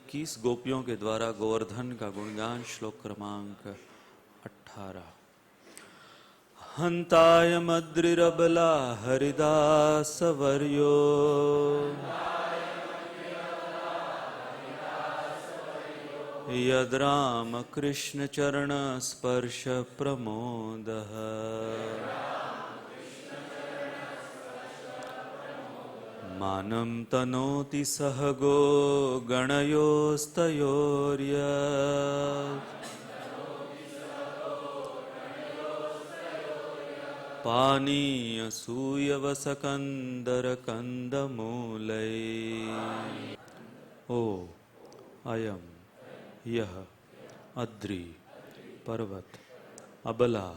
21 गोपियों के द्वारा गोवर्धन का गुणगान। श्लोक क्रमांक 18। हंताय मद्रिरबला हरिदास वर्यो यद राम कृष्ण चरण स्पर्श प्रमोदः मानं तनोति सहगो गणयोस्तयोर्य पानीयसूयवसकन्दरकन्दमूलै। ओ अयम यह अद्रि पर्वत अबला,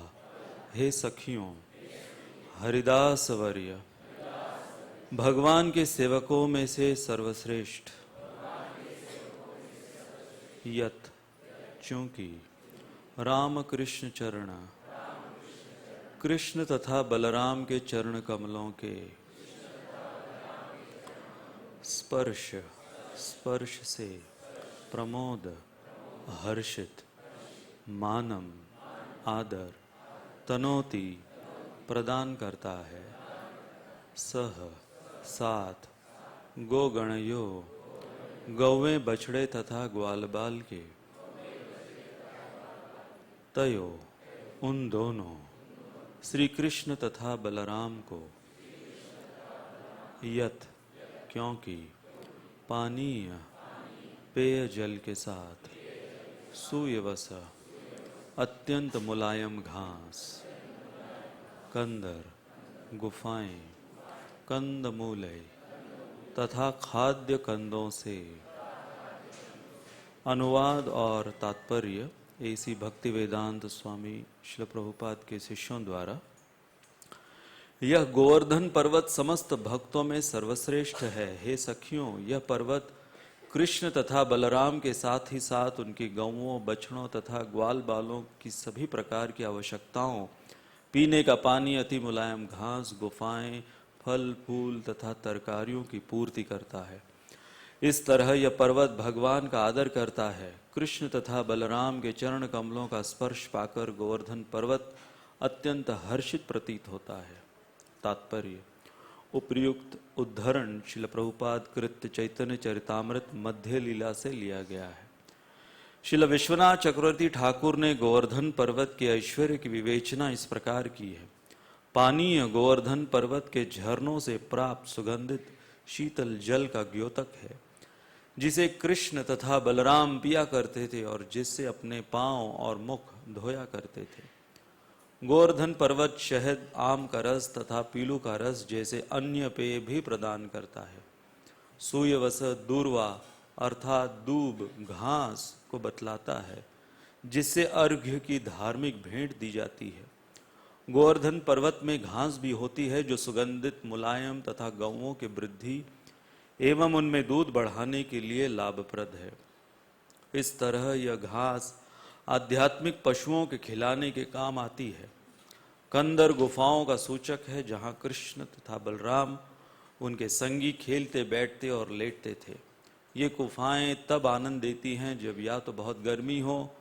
हे सखियों हरिदास वर्य, भगवान के सेवकों में से सर्वश्रेष्ठ, यत चूंकि राम कृष्ण चरण, कृष्ण तथा बलराम के चरण कमलों के स्पर्श स्पर्श से प्रमोद हर्षित, मानम आदर, तनोति प्रदान करता है, सह साथ, गोगणयो गौवें बछड़े तथा ग्वालबाल के, तयो उन दोनों, श्री कृष्ण तथा बलराम को, यत क्योंकि पानीय पेय जल के साथ, सुयवस अत्यंत मुलायम घास, कंदर गुफाएं, कंदमूलय तथा खाद्य कंदों से। अनुवाद और तात्पर्य ऐसी भक्ति वेदांत स्वामी श्रील प्रभुपाद के शिष्यों द्वारा। यह गोवर्धन पर्वत समस्त भक्तों में सर्वश्रेष्ठ है। हे सखियों, यह पर्वत कृष्ण तथा बलराम के साथ ही साथ उनकी गौओं, बछड़ों तथा ग्वाल बालों की सभी प्रकार की आवश्यकताओं, पीने का पानी, अति मुलायम घास, गुफाएं, फल फूल तथा तरकारियों की पूर्ति करता है। इस तरह यह पर्वत भगवान का आदर करता है। कृष्ण तथा बलराम के चरण कमलों का स्पर्श पाकर गोवर्धन पर्वत अत्यंत हर्षित प्रतीत होता है। तात्पर्य: उपर्युक्त उद्धरण श्रील प्रभुपाद कृत चैतन्य चरितामृत मध्य लीला से लिया गया है। श्रील विश्वनाथ चक्रवर्ती ठाकुर ने गोवर्धन पर्वत के ऐश्वर्य की विवेचना इस प्रकार की है। पानीय गोवर्धन पर्वत के झरनों से प्राप्त सुगंधित शीतल जल का द्योतक है, जिसे कृष्ण तथा बलराम पिया करते थे और जिससे अपने पांव और मुख धोया करते थे। गोवर्धन पर्वत शहद, आम का रस तथा पीलू का रस जैसे अन्य पेय भी प्रदान करता है। सूयवस दूर्वा अर्थात दूब घास को बतलाता है, जिससे अर्घ्य की धार्मिक भेंट दी जाती है। गोवर्धन पर्वत में घास भी होती है जो सुगंधित, मुलायम तथा गौओं के वृद्धि एवं उनमें दूध बढ़ाने के लिए लाभप्रद है। इस तरह यह घास आध्यात्मिक पशुओं के खिलाने के काम आती है। कंदर गुफाओं का सूचक है, जहाँ कृष्ण तथा बलराम उनके संगी खेलते, बैठते और लेटते थे। ये गुफाएं तब आनंद देती हैं जब या तो बहुत गर्मी हो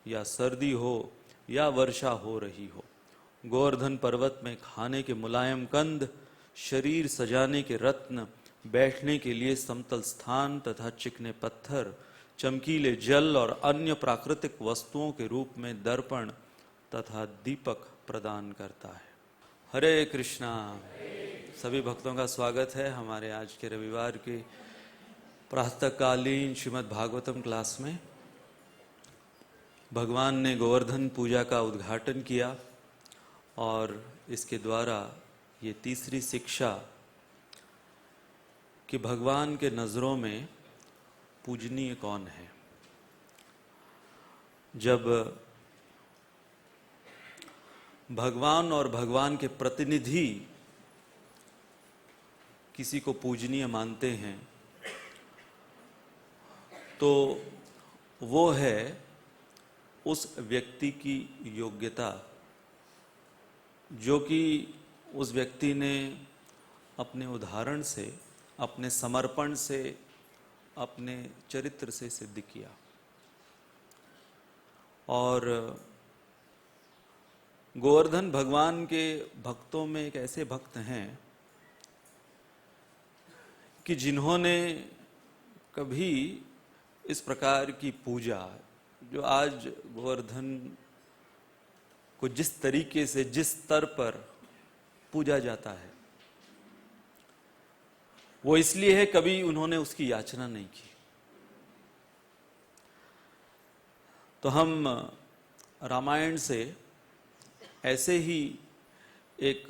या सर्दी हो या वर्षा हो रही हो। गोवर्धन पर्वत में खाने के मुलायम कंद, शरीर सजाने के रत्न, बैठने के लिए समतल स्थान तथा चिकने पत्थर, चमकीले जल और अन्य प्राकृतिक वस्तुओं के रूप में दर्पण तथा दीपक प्रदान करता है। हरे कृष्णा। सभी भक्तों का स्वागत है हमारे आज के रविवार के प्रातःकालीन श्रीमद् भागवतम क्लास में। भगवान ने गोवर्धन पूजा का उद्घाटन किया और इसके द्वारा ये तीसरी शिक्षा कि भगवान के नज़रों में पूजनीय कौन है। जब भगवान और भगवान के प्रतिनिधि किसी को पूजनीय मानते हैं तो वो है उस व्यक्ति की योग्यता, जो कि उस व्यक्ति ने अपने उदाहरण से, अपने समर्पण से, अपने चरित्र से सिद्ध किया। और गोवर्धन भगवान के भक्तों में एक ऐसे भक्त हैं कि जिन्होंने कभी इस प्रकार की पूजा, जो आज गोवर्धन को जिस तरीके से, जिस स्तर पर पूजा जाता है, वो इसलिए है कभी उन्होंने उसकी याचना नहीं की। तो हम रामायण से ऐसे ही एक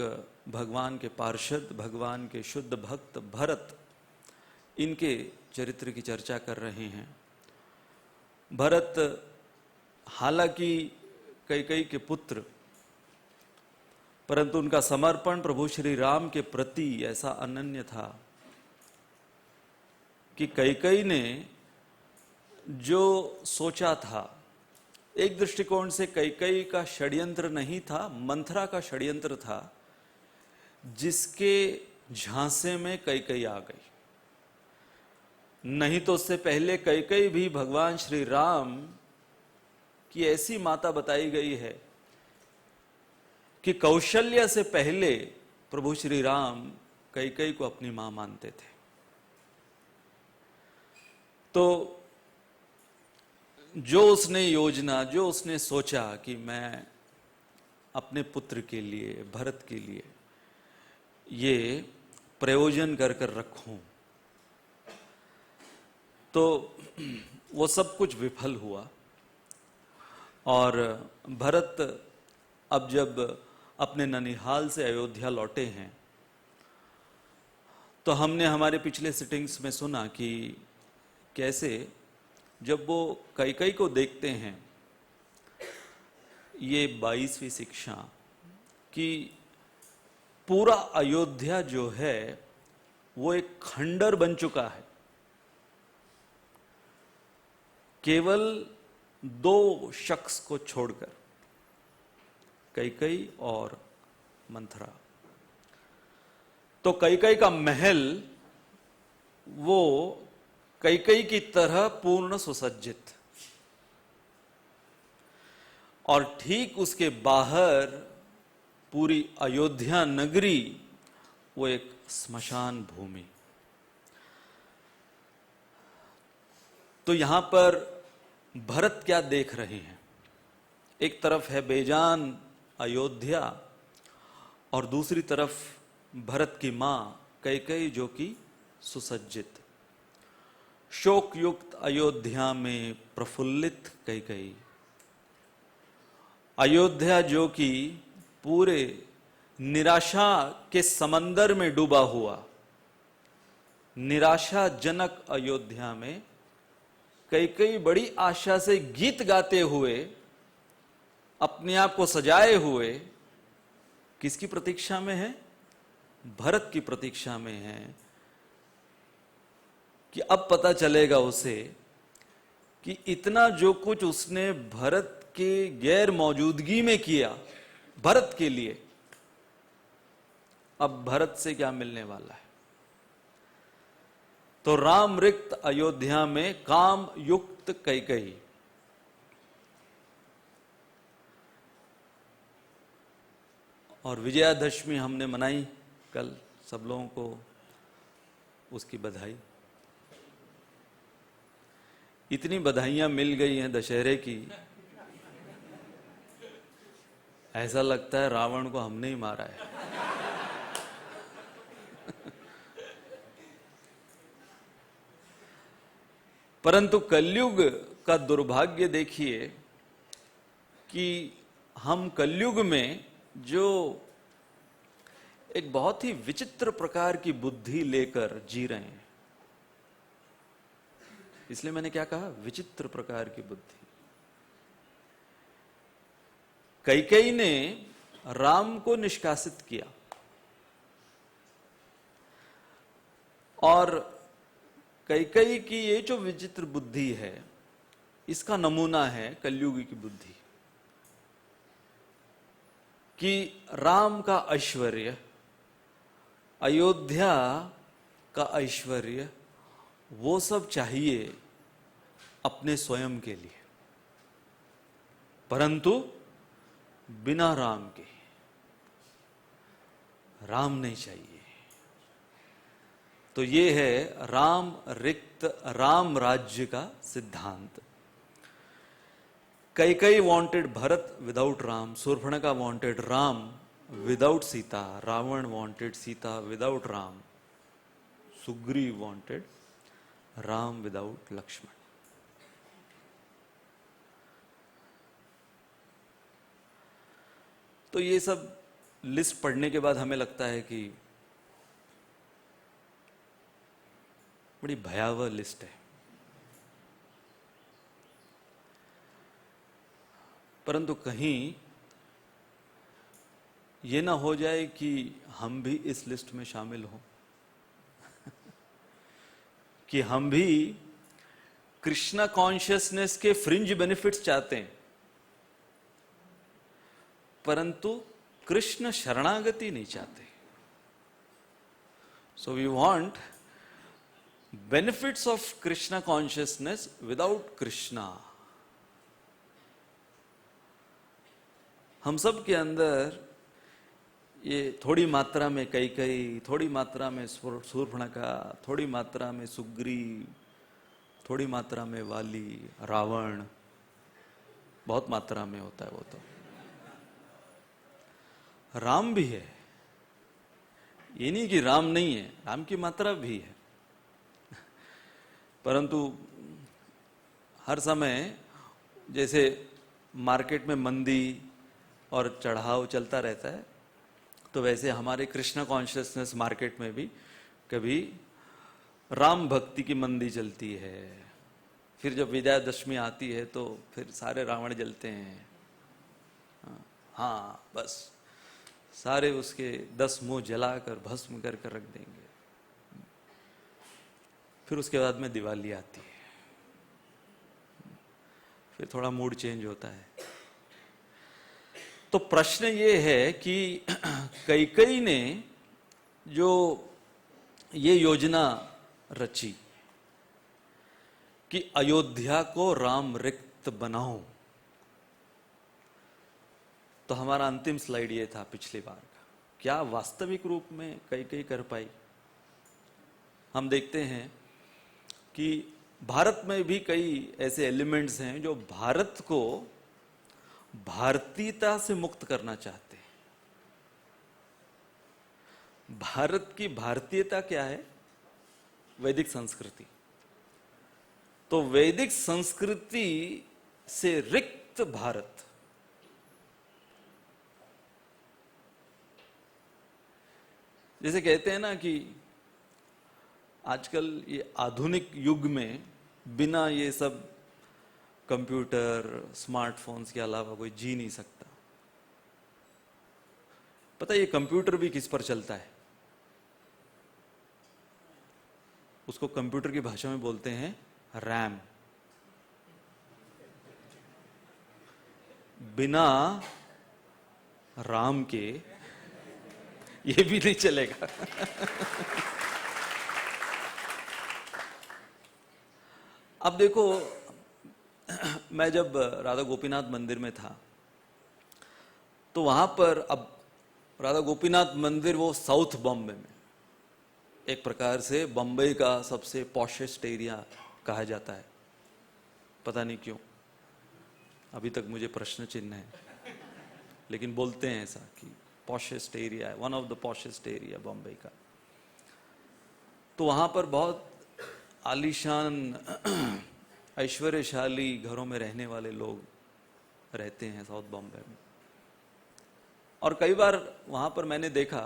भगवान के पार्षद, भगवान के शुद्ध भक्त भरत, इनके चरित्र की चर्चा कर रहे हैं। भरत हालांकि कैकेयी के पुत्र, परंतु उनका समर्पण प्रभु श्री राम के प्रति ऐसा अनन्य था कि कैकेयी ने जो सोचा था, एक दृष्टिकोण से कैकेयी का षड्यंत्र नहीं था, मंथरा का षड्यंत्र था, जिसके झांसे में कैकेयी आ गई। नहीं तो उससे पहले कैकेयी भी भगवान श्री राम की ऐसी माता बताई गई है कि कौशल्या से पहले प्रभु श्री राम कैकेयी को अपनी मां मानते थे। तो जो उसने योजना, जो उसने सोचा कि मैं अपने पुत्र के लिए, भरत के लिए ये प्रयोजन कर कर रखूं, तो वो सब कुछ विफल हुआ। और भरत अब जब अपने ननिहाल से अयोध्या लौटे हैं, तो हमने हमारे पिछले सिटिंग्स में सुना कि कैसे जब वो कैकेयी को देखते हैं, ये 22वीं शिक्षा कि पूरा अयोध्या जो है वो एक खंडर बन चुका है। केवल 2 शख्स को छोड़कर, कैकेयी और मंथरा। तो कैकेयी का महल वो कैकेयी की तरह पूर्ण सुसज्जित, और ठीक उसके बाहर पूरी अयोध्या नगरी वो एक स्मशान भूमि। तो यहां पर भरत क्या देख रहे हैं? एक तरफ है बेजान अयोध्या, और दूसरी तरफ भरत की मां कैकेयी जो कि सुसज्जित। शोक युक्त अयोध्या में प्रफुल्लित कैकेयी। अयोध्या जो कि पूरे निराशा के समंदर में डूबा हुआ, निराशाजनक अयोध्या में कैकेयी बड़ी आशा से गीत गाते हुए, अपने आप को सजाए हुए किसकी प्रतीक्षा में है? भरत की प्रतीक्षा में है कि अब पता चलेगा उसे कि इतना जो कुछ उसने भरत के गैर मौजूदगी में किया भरत के लिए, अब भरत से क्या मिलने वाला है। तो राम रिक्त अयोध्या में काम युक्त कैकेयी। और विजयादशमी हमने मनाई कल, सब लोगों को उसकी बधाई। इतनी बधाइयां मिल गई हैं दशहरे की, ऐसा लगता है रावण को हमने ही मारा है। परंतु कलयुग का दुर्भाग्य देखिए कि हम कलयुग में जो एक बहुत ही विचित्र प्रकार की बुद्धि लेकर जी रहे हैं। इसलिए मैंने क्या कहा? विचित्र प्रकार की बुद्धि। कैकेयी ने राम को निष्कासित किया, और कैकेयी की ये जो विचित्र बुद्धि है, इसका नमूना है कलयुगी की बुद्धि कि राम का ऐश्वर्य, अयोध्या का ऐश्वर्य वो सब चाहिए अपने स्वयं के लिए, परंतु बिना राम के। राम नहीं चाहिए। तो ये है राम रिक्त राम राज्य का सिद्धांत। Kaikeyi wanted Bharat without Ram, Shurpanakha wanted Ram without Sita, Ravan wanted Sita without Ram, Sugriv wanted Ram without Lakshman. तो ये सब लिस्ट पढ़ने के बाद हमें लगता है कि बड़ी भयावह लिस्ट है। परंतु कहीं ये ना हो जाए कि हम भी इस लिस्ट में शामिल हों कि हम भी कृष्णा कॉन्शियसनेस के फ्रिंज बेनिफिट्स चाहते हैं, परंतु कृष्ण शरणागति नहीं चाहते। So we want benefits of Krishna consciousness without Krishna. हम सब के अंदर ये थोड़ी मात्रा में कैकेयी, थोड़ी मात्रा में शूर्पणखा, थोड़ी मात्रा में सुग्रीव, थोड़ी मात्रा में वाली, रावण, बहुत मात्रा में होता है वो तो। राम भी है, ये नहीं कि राम नहीं है, राम की मात्रा भी है, परंतु हर समय जैसे मार्केट में मंदी और चढ़ाव चलता रहता है, तो वैसे हमारे कृष्णा कॉन्शियसनेस मार्केट में भी कभी राम भक्ति की मंदी चलती है। फिर जब विजयादशमी आती है तो फिर सारे रावण जलते हैं। हाँ, बस सारे उसके 10 मुंह जलाकर भस्म कर रख देंगे। फिर उसके बाद में दिवाली आती है, फिर थोड़ा मूड चेंज होता है। तो प्रश्न ये है कि कैकेयी ने जो ये योजना रची कि अयोध्या को राम रिक्त बनाओ, तो हमारा अंतिम स्लाइड ये था पिछली बार का, क्या वास्तविक रूप में कैकेयी कर पाई? हम देखते हैं कि भारत में भी कई ऐसे एलिमेंट्स हैं जो भारत को भारतीयता से मुक्त करना चाहते हैं। भारत की भारतीयता क्या है? वैदिक संस्कृति। तो वैदिक संस्कृति से रिक्त भारत, जैसे कहते हैं ना कि आजकल ये आधुनिक युग में बिना ये सब कंप्यूटर, स्मार्टफोन्स के अलावा कोई जी नहीं सकता। पता है ये कंप्यूटर भी किस पर चलता है? उसको कंप्यूटर की भाषा में बोलते हैं रैम। बिना राम के ये भी नहीं चलेगा। अब देखो, मैं जब राधा गोपीनाथ मंदिर में था तो वहां पर, अब राधा गोपीनाथ मंदिर वो साउथ बॉम्बे में, एक प्रकार से बम्बई का सबसे पॉशेस्ट एरिया कहा जाता है। पता नहीं क्यों, अभी तक मुझे प्रश्न चिन्ह है, लेकिन बोलते हैं ऐसा कि पॉशेस्ट एरिया है, one of the poshest area Bombay का। तो वहां पर बहुत आलीशान ऐश्वर्यशाली घरों में रहने वाले लोग रहते हैं साउथ बॉम्बे में। और कई बार वहां पर मैंने देखा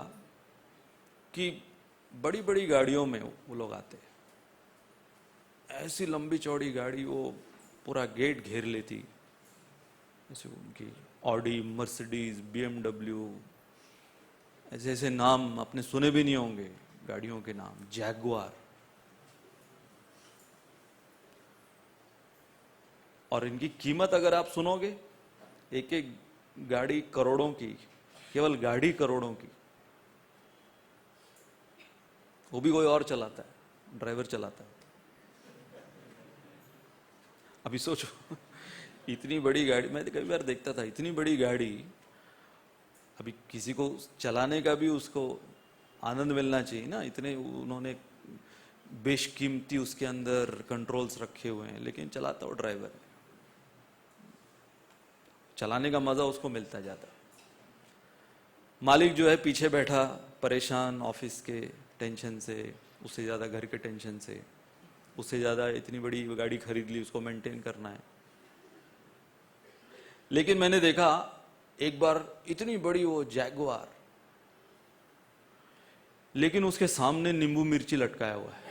कि बड़ी बड़ी गाड़ियों में वो लोग आते हैं, ऐसी लंबी चौड़ी गाड़ी, वो पूरा गेट घेर लेती, ऐसे उनकी ऑडी, मर्सिडीज, BMW, ऐसे ऐसे नाम आपने सुने भी नहीं होंगे गाड़ियों के नाम, जैगुआर। और इनकी कीमत अगर आप सुनोगे, एक एक गाड़ी करोड़ों की, केवल गाड़ी करोड़ों की, वो भी कोई और चलाता है, ड्राइवर चलाता है। अभी सोचो इतनी बड़ी गाड़ी, मैं कई बार देखता था इतनी बड़ी गाड़ी, अभी किसी को चलाने का भी उसको आनंद मिलना चाहिए ना, इतने उन्होंने बेशकीमती उसके अंदर कंट्रोल्स रखे हुए हैं, लेकिन चलाता वो ड्राइवर है, चलाने का मजा उसको मिलता जाता। मालिक जो है पीछे बैठा परेशान ऑफिस के टेंशन से, उससे ज़्यादा घर के टेंशन से, उससे ज़्यादा इतनी बड़ी गाड़ी खरीद ली, उसको मेंटेन करना है। लेकिन मैंने देखा एक बार इतनी बड़ी वो जैगुआर, लेकिन उसके सामने नींबू मिर्ची लटकाया हुआ है।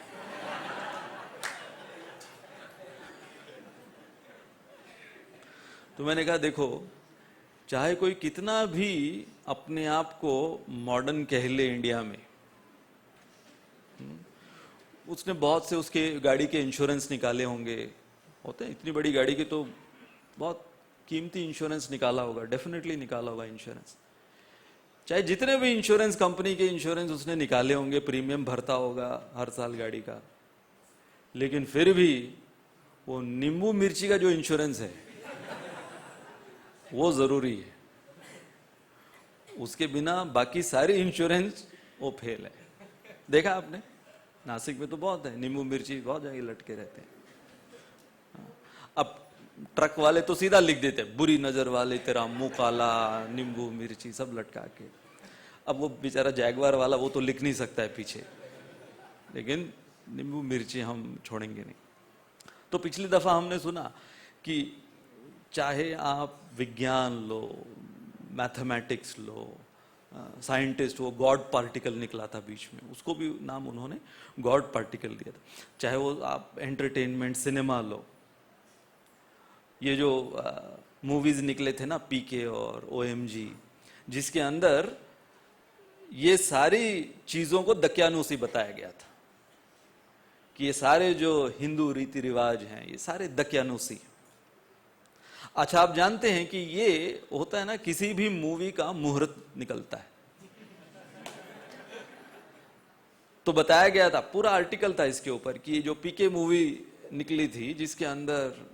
तो मैंने कहा देखो, चाहे कोई कितना भी अपने आप को मॉडर्न कह ले इंडिया में, उसने बहुत से उसके गाड़ी के इंश्योरेंस निकाले होंगे, होते हैं इतनी बड़ी गाड़ी के तो बहुत कीमती इंश्योरेंस निकाला होगा, डेफिनेटली निकाला होगा इंश्योरेंस। चाहे जितने भी इंश्योरेंस कंपनी के इंश्योरेंस उसने निकाले होंगे, प्रीमियम भरता होगा हर साल गाड़ी का, लेकिन फिर भी वो नींबू मिर्ची का जो इंश्योरेंस है वो जरूरी है, उसके बिना बाकी सारी इंश्योरेंस वो फेल है। देखा आपने, नासिक में तो बहुत है, नींबू मिर्ची बहुत जगह लटके रहते हैं। अब ट्रक वाले तो सीधा लिख देते हैं, बुरी नजर वाले तेरा मुंह काला, नींबू मिर्ची सब लटका के। अब वो बेचारा जैगवार वाला वो तो लिख नहीं सकता है पीछे, लेकिन नींबू मिर्ची हम छोड़ेंगे नहीं। तो पिछली दफा हमने सुना कि चाहे आप विज्ञान लो, मैथमेटिक्स लो, साइंटिस्ट, वो गॉड पार्टिकल निकला था बीच में, उसको भी नाम उन्होंने गॉड पार्टिकल दिया था। चाहे वो आप एंटरटेनमेंट सिनेमा लो, ये जो मूवीज निकले थे ना पीके और ओएमजी, जिसके अंदर ये सारी चीजों को दक्यानुसी बताया गया था कि ये सारे जो हिंदू रीति रिवाज हैं ये सारे दक्यानुसी। अच्छा, आप जानते हैं कि ये होता है ना, किसी भी मूवी का मुहूर्त निकलता है, तो बताया गया था, पूरा आर्टिकल था इसके ऊपर कि जो पीके मूवी निकली थी जिसके अंदर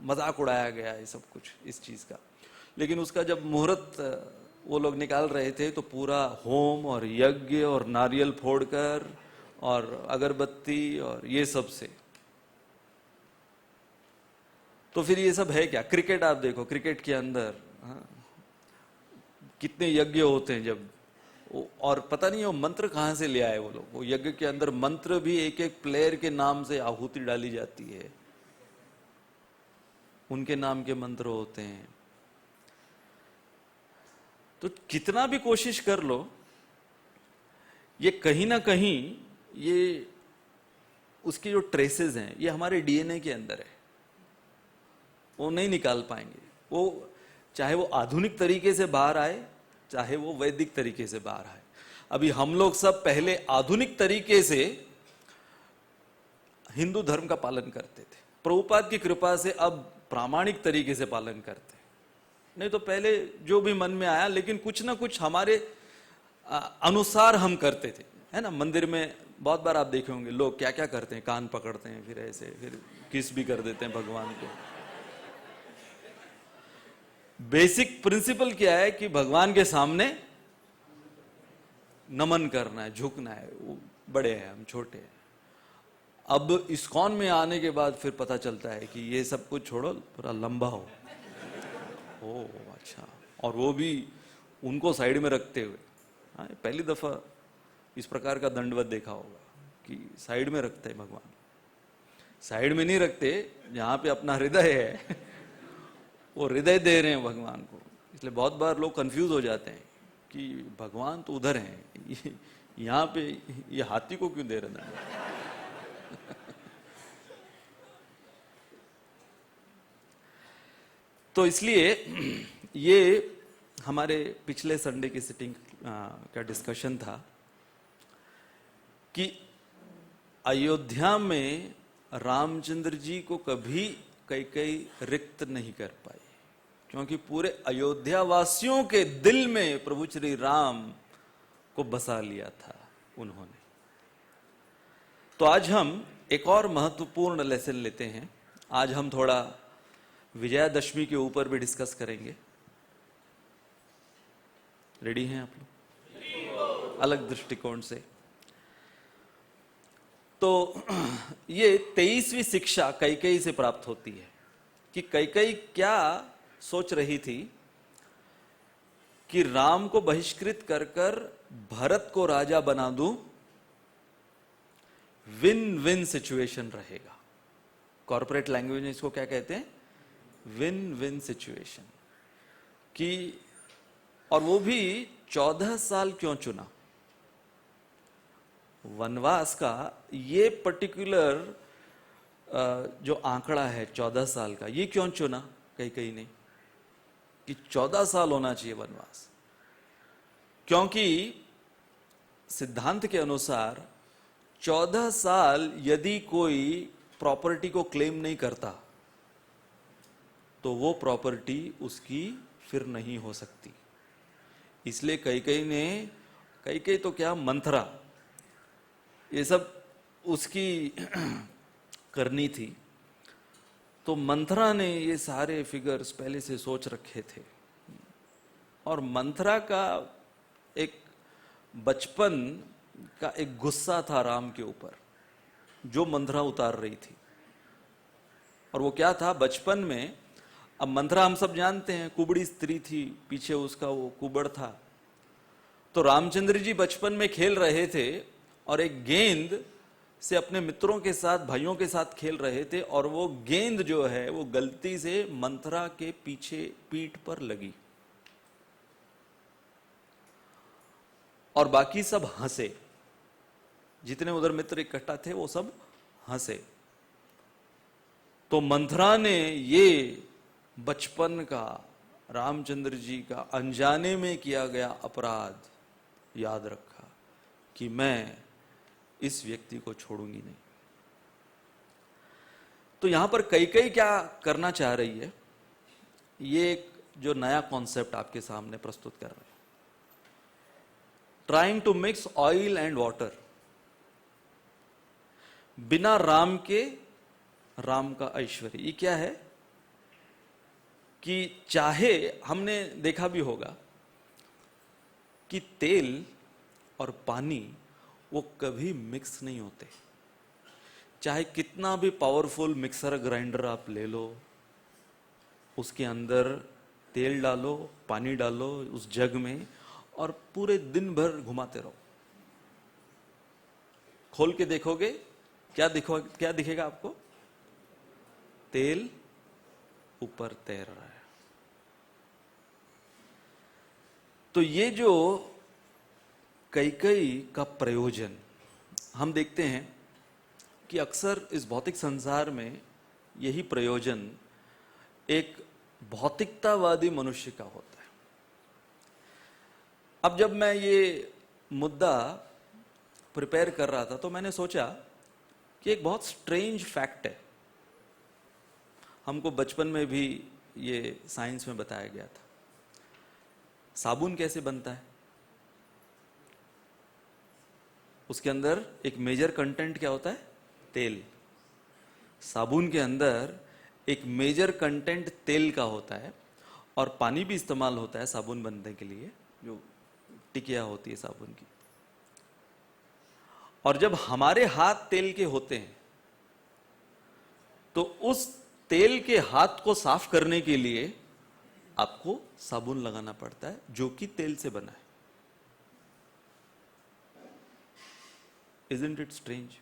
मजाक उड़ाया गया है सब कुछ इस चीज का, लेकिन उसका जब मुहूर्त वो लोग निकाल रहे थे तो पूरा होम और यज्ञ और नारियल फोड़कर और अगरबत्ती और ये सब से। तो फिर ये सब है क्या? क्रिकेट आप देखो, क्रिकेट के अंदर कितने यज्ञ होते हैं जब, और पता नहीं वो मंत्र कहां से ले आए वो लोग, वो यज्ञ के अंदर मंत्र भी एक एक प्लेयर के नाम से आहुति डाली जाती है, उनके नाम के मंत्र होते हैं। तो कितना भी कोशिश कर लो, ये कहीं ना कहीं ये उसके जो ट्रेसेस हैं ये हमारे डीएनए के अंदर है, वो नहीं निकाल पाएंगे। वो चाहे वो आधुनिक तरीके से बाहर आए, चाहे वो वैदिक तरीके से बाहर आए। अभी हम लोग सब पहले आधुनिक तरीके से हिंदू धर्म का पालन करते थे, प्रभुपाद की कृपा से अब प्रामाणिक तरीके से पालन करते हैं। नहीं तो पहले जो भी मन में आया, लेकिन कुछ ना कुछ हमारे अनुसार हम करते थे, है ना। मंदिर में बहुत बार आप देखे होंगे लोग क्या क्या करते हैं, कान पकड़ते हैं, फिर ऐसे, फिर किस भी कर देते हैं भगवान को। बेसिक प्रिंसिपल क्या है कि भगवान के सामने नमन करना है, झुकना है, वो बड़े हैं हम छोटे हैं। अब इस्कॉन में आने के बाद फिर पता चलता है कि ये सब कुछ छोड़ो, पूरा लंबा हो। ओ अच्छा, और वो भी उनको साइड में रखते हुए। हाँ, पहली दफा इस प्रकार का दंडवत देखा होगा कि साइड में रखते हैं भगवान। साइड में नहीं रखते, जहां पे अपना हृदय है वो हृदय दे रहे हैं भगवान को। इसलिए बहुत बार लोग कंफ्यूज हो जाते हैं कि भगवान तो उधर हैं, यहाँ पे ये हाथी को क्यों दे रहे हैं। तो इसलिए ये हमारे पिछले संडे की सिटिंग का डिस्कशन था कि अयोध्या में रामचंद्र जी को कभी कई रिक्त नहीं कर पाई, क्योंकि पूरे अयोध्या वासियों के दिल में प्रभु श्री राम को बसा लिया था उन्होंने। तो आज हम एक और महत्वपूर्ण लेसन लेते हैं आज हम थोड़ा विजयादशमी के ऊपर भी डिस्कस करेंगे। रेडी हैं आप लोग? अलग दृष्टिकोण से। तो ये 23वीं शिक्षा कैकेयी से प्राप्त होती है कि कैकेयी क्या सोच रही थी कि राम को बहिष्कृत कर कर भरत को राजा बना दूं, विन विन सिचुएशन रहेगा। कॉर्पोरेट लैंग्वेज में इसको क्या कहते हैं? Win win situation. कि और वो भी 14 साल क्यों चुना? वनवास का ये पर्टिकुलर जो आंकड़ा है 14 साल का, ये क्यों चुना कहीं ने कि 14 साल होना चाहिए वनवास? क्योंकि सिद्धांत के अनुसार 14 साल यदि कोई प्रॉपर्टी को क्लेम नहीं करता तो वो प्रॉपर्टी उसकी फिर नहीं हो सकती। इसलिए कई तो क्या, मंथरा, ये सब उसकी करनी थी। तो मंथरा ने ये सारे फिगर्स पहले से सोच रखे थे। और मंथरा का एक बचपन का एक गुस्सा था राम के ऊपर, जो मंथरा उतार रही थी। और वो क्या था बचपन में? अब मंथरा हम सब जानते हैं, कुबड़ी स्त्री थी, पीछे उसका वो कुबड़ था। तो रामचंद्र जी बचपन में खेल रहे थे और एक गेंद से अपने मित्रों के साथ, भाइयों के साथ खेल रहे थे, और वो गेंद जो है वो गलती से मंथरा के पीछे पीठ पर लगी और बाकी सब हंसे। जितने उधर मित्र इकट्ठा थे वो सब हंसे। तो मंथरा ने ये बचपन का, रामचंद्र जी का अनजाने में किया गया अपराध याद रखा कि मैं इस व्यक्ति को छोड़ूंगी नहीं। तो यहां पर कैकेयी क्या करना चाह रही है, ये एक जो नया कॉन्सेप्ट आपके सामने प्रस्तुत कर रहे हैं। Trying to mix oil and water. बिना राम के राम का ऐश्वर्य। ये क्या है कि चाहे, हमने देखा भी होगा कि तेल और पानी वो कभी मिक्स नहीं होते। चाहे कितना भी पावरफुल मिक्सर ग्राइंडर आप ले लो, उसके अंदर तेल डालो, पानी डालो उस जग में, और पूरे दिन भर घुमाते रहो। खोल के देखोगे क्या दिखेगा आपको? तेल ऊपर तैर रहा है। तो ये जो कैकेयी का प्रयोजन हम देखते हैं कि अक्सर इस भौतिक संसार में यही प्रयोजन एक भौतिकतावादी मनुष्य का होता है। अब जब मैं ये मुद्दा प्रिपेयर कर रहा था तो मैंने सोचा कि एक बहुत स्ट्रेंज फैक्ट है। हमको बचपन में भी ये साइंस में बताया गया था। साबुन कैसे बनता है? उसके अंदर एक मेजर कंटेंट क्या होता है? तेल। साबुन के अंदर एक मेजर कंटेंट तेल का होता है, और पानी भी इस्तेमाल होता है साबुन बनने के लिए, जो टिकिया होती है साबुन की। और जब हमारे हाथ तेल के होते हैं तो उस तेल के हाथ को साफ करने के लिए आपको साबुन लगाना पड़ता है, जो कि तेल से बना है। Isn't it strange?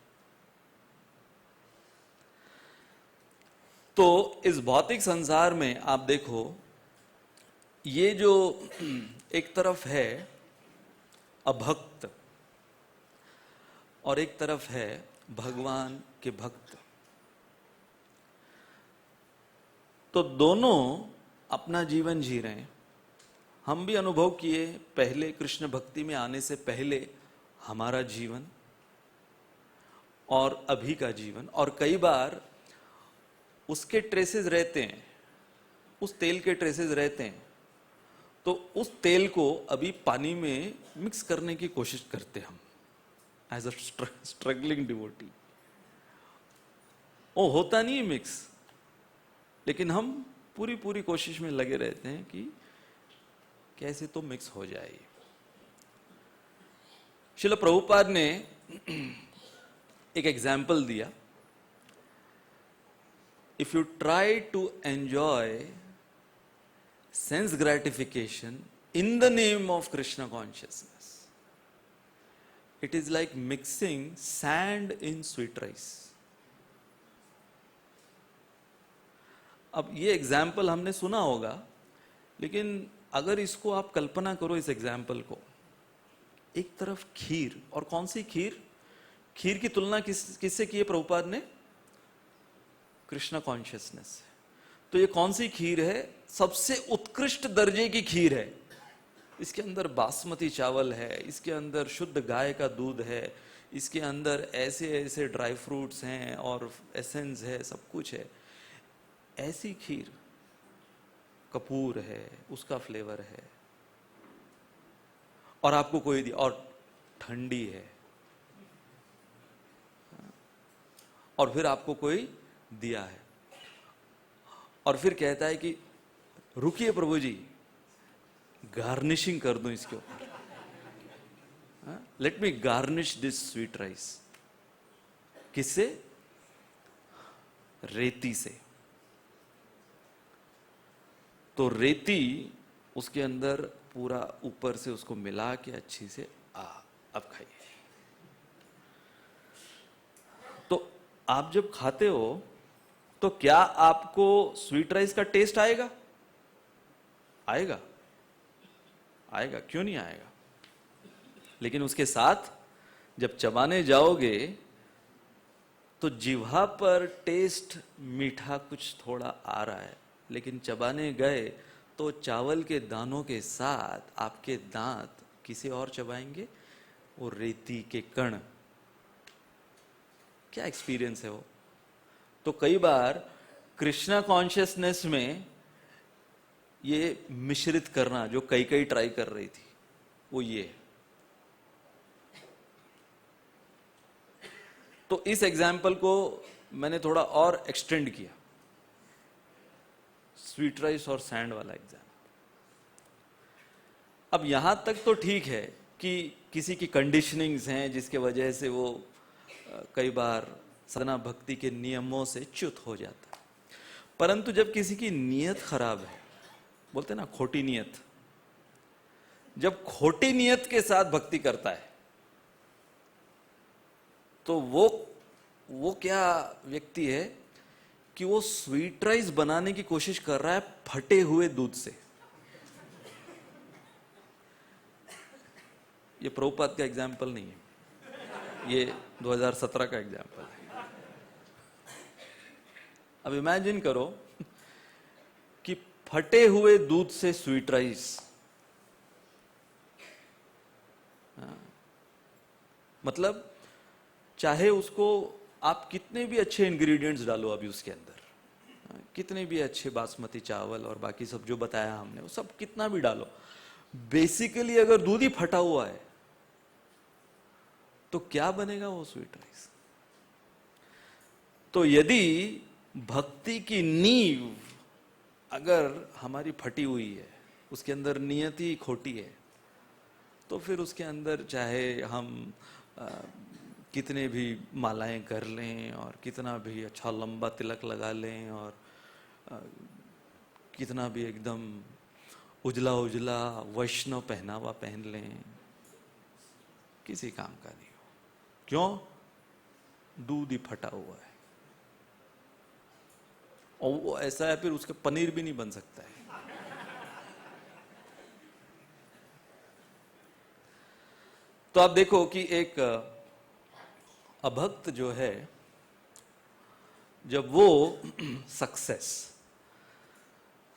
तो इस भौतिक संसार में आप देखो, ये जो एक तरफ है अभक्त और एक तरफ है भगवान के भक्त, तो दोनों अपना जीवन जी रहे हैं। हम भी अनुभव किए पहले कृष्ण भक्ति में आने से पहले हमारा जीवन और अभी का जीवन, और कई बार उसके ट्रेसेस रहते हैं, उस तेल के ट्रेसेस रहते हैं। तो उस तेल को अभी पानी में मिक्स करने की कोशिश करते हम एज अ स्ट्रगलिंग डिवोटी। वो होता नहीं मिक्स, लेकिन हम पूरी पूरी कोशिश में लगे रहते हैं कि कैसे तो मिक्स हो जाए। श्रील प्रभुपाद ने एक एग्जाम्पल दिया, if you try to enjoy sense gratification in the name of Krishna consciousness, it is like mixing sand in sweet rice. अब ये एग्जाम्पल हमने सुना होगा, लेकिन अगर इसको आप कल्पना करो, इस एग्जाम्पल को, एक तरफ खीर, और कौन सी खीर? खीर की तुलना किससे की है प्रभुपाद ने? कृष्णा कॉन्शियसनेस से। तो ये कौन सी खीर है? सबसे उत्कृष्ट दर्जे की खीर है। इसके अंदर बासमती चावल है, इसके अंदर शुद्ध गाय का दूध है, इसके अंदर ऐसे ऐसे ड्राई फ्रूट्स हैं और एसेंस है, सब कुछ है। ऐसी खीर, कपूर है, उसका फ्लेवर है, और आपको कोई दिया, और ठंडी है, और फिर आपको कोई दिया है, और फिर कहता है कि रुकिए प्रभु जी, गार्निशिंग कर दूं इसके ऊपर, let me garnish this sweet rice. किससे? रेती से। तो रेती उसके अंदर पूरा ऊपर से उसको मिला के अच्छी से अब खाइए। तो आप जब खाते हो तो क्या आपको स्वीट राइस का टेस्ट आएगा? आएगा, आएगा, क्यों नहीं आएगा? लेकिन उसके साथ जब चबाने जाओगे तो जिह्वा पर टेस्ट मीठा कुछ थोड़ा आ रहा है, लेकिन चबाने गए तो चावल के दानों के साथ आपके दांत किसे और चबाएंगे? वो रेती के कण। क्या एक्सपीरियंस है वो? तो कई बार कृष्णा कॉन्शियसनेस में ये मिश्रित करना जो कई ट्राई कर रही थी, वो ये है। तो इस एग्जाम्पल को मैंने थोड़ा और एक्सटेंड किया, स्वीट राइस और सैंड वाला एग्जाम्पल। अब यहां तक तो ठीक है कि किसी की कंडीशनिंग्स हैं जिसके वजह से वो कई बार साधना भक्ति के नियमों से च्युत हो जाता है। परंतु जब किसी की नीयत खराब है, बोलते ना खोटी नीयत, जब खोटी नीयत के साथ भक्ति करता है तो वो क्या व्यक्ति है कि वो स्वीट राइस बनाने की कोशिश कर रहा है फटे हुए दूध से। ये प्रभुपाद का एग्जाम्पल नहीं है, ये 2017 का एग्जाम्पल है। अब इमेजिन करो कि फटे हुए दूध से स्वीट राइस, मतलब चाहे उसको आप कितने भी अच्छे इंग्रेडिएंट्स डालो अभी उसके अंदर, कितने भी अच्छे बासमती चावल और बाकी सब जो बताया हमने, वो सब कितना भी डालो, बेसिकली अगर दूध ही फटा हुआ है तो क्या बनेगा वो स्वीट राइस? तो यदि भक्ति की नींव अगर हमारी फटी हुई है, उसके अंदर नियति ही खोटी है, तो फिर उसके अंदर चाहे हम कितने भी मालाएं कर लें और कितना भी अच्छा लंबा तिलक लगा लें और कितना भी एकदम उजला उजला वैष्णव पहनावा पहन लें, किसी काम का नहीं हो। क्यों? दूध ही फटा हुआ है, और वो ऐसा है फिर उसका पनीर भी नहीं बन सकता है। तो आप देखो कि एक अभक्त जो है, जब वो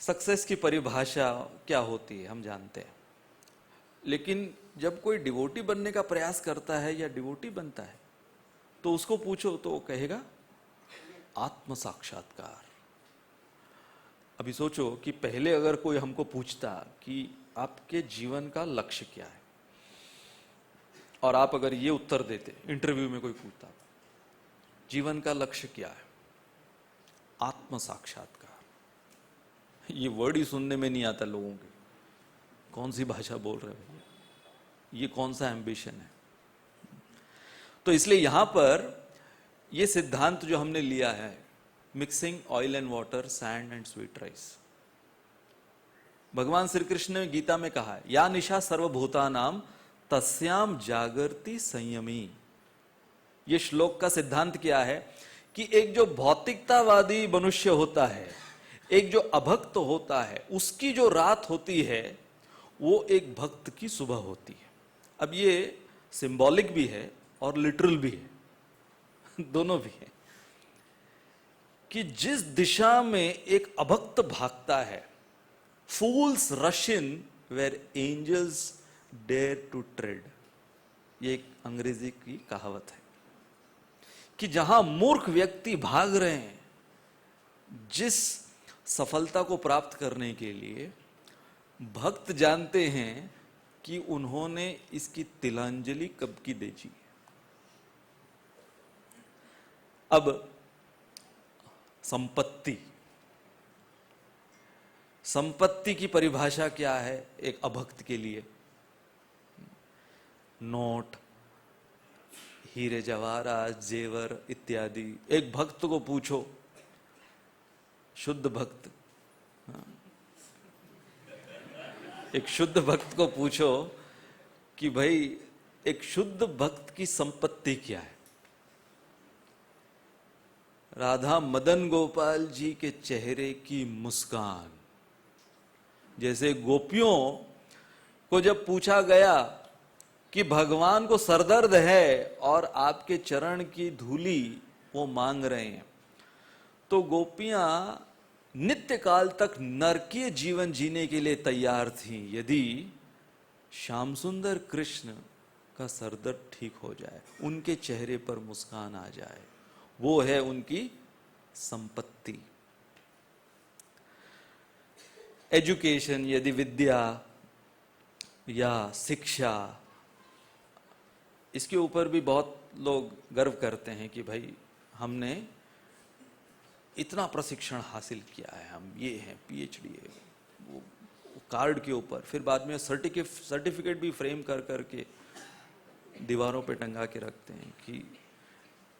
सक्सेस की परिभाषा क्या होती है हम जानते हैं, लेकिन जब कोई डिवोटी बनने का प्रयास करता है या डिवोटी बनता है तो उसको पूछो तो वो कहेगा आत्म साक्षात्कार। अभी सोचो कि पहले अगर कोई हमको पूछता कि आपके जीवन का लक्ष्य क्या है, और आप अगर ये उत्तर देते, इंटरव्यू में कोई पूछता जीवन का लक्ष्य क्या है, आत्म साक्षात्कार, ये वर्ड ही सुनने में नहीं आता लोगों के, कौन सी भाषा बोल रहे भैया, ये कौन सा एम्बिशन है। तो इसलिए यहां पर ये सिद्धांत जो हमने लिया है, mixing oil and water, sand and sweet rice, भगवान श्री कृष्ण ने गीता में कहा है, या निशा सर्वभूतानाम तस्याम जागृति संयमी। ये श्लोक का सिद्धांत क्या है कि एक जो भौतिकतावादी मनुष्य होता है, एक जो अभक्त होता है, उसकी जो रात होती है वो एक भक्त की सुबह होती है। अब ये सिंबॉलिक भी है और लिटरल भी है, दोनों भी है, कि जिस दिशा में एक अभक्त भागता है, fools rush in where angels dare to tread, ये एक अंग्रेजी की कहावत है कि जहां मूर्ख व्यक्ति भाग रहे हैं जिस सफलता को प्राप्त करने के लिए, भक्त जानते हैं कि उन्होंने इसकी तिलांजलि कब की दीजिए। अब संपत्ति, संपत्ति की परिभाषा क्या है एक अभक्त के लिए? नोट, हीरे जवाहरात, जेवर इत्यादि। एक भक्त को पूछो, शुद्ध भक्त, एक शुद्ध भक्त को पूछो कि भाई एक शुद्ध भक्त की संपत्ति क्या है? राधा मदन गोपाल जी के चेहरे की मुस्कान। जैसे गोपियों को जब पूछा गया कि भगवान को सरदर्द है और आपके चरण की धूली वो मांग रहे हैं, तो गोपियां नित्य काल तक नरकीय जीवन जीने के लिए तैयार थीं यदि श्याम सुंदर कृष्ण का सरदर्द ठीक हो जाए, उनके चेहरे पर मुस्कान आ जाए। वो है उनकी संपत्ति। एजुकेशन, यदि विद्या या शिक्षा, इसके ऊपर भी बहुत लोग गर्व करते हैं कि भाई हमने इतना प्रशिक्षण हासिल किया है, हम ये हैं, पीएचडी है, वो कार्ड के ऊपर, फिर बाद में सर्टिफिकेट भी फ्रेम कर करके दीवारों पे टंगा के रखते हैं कि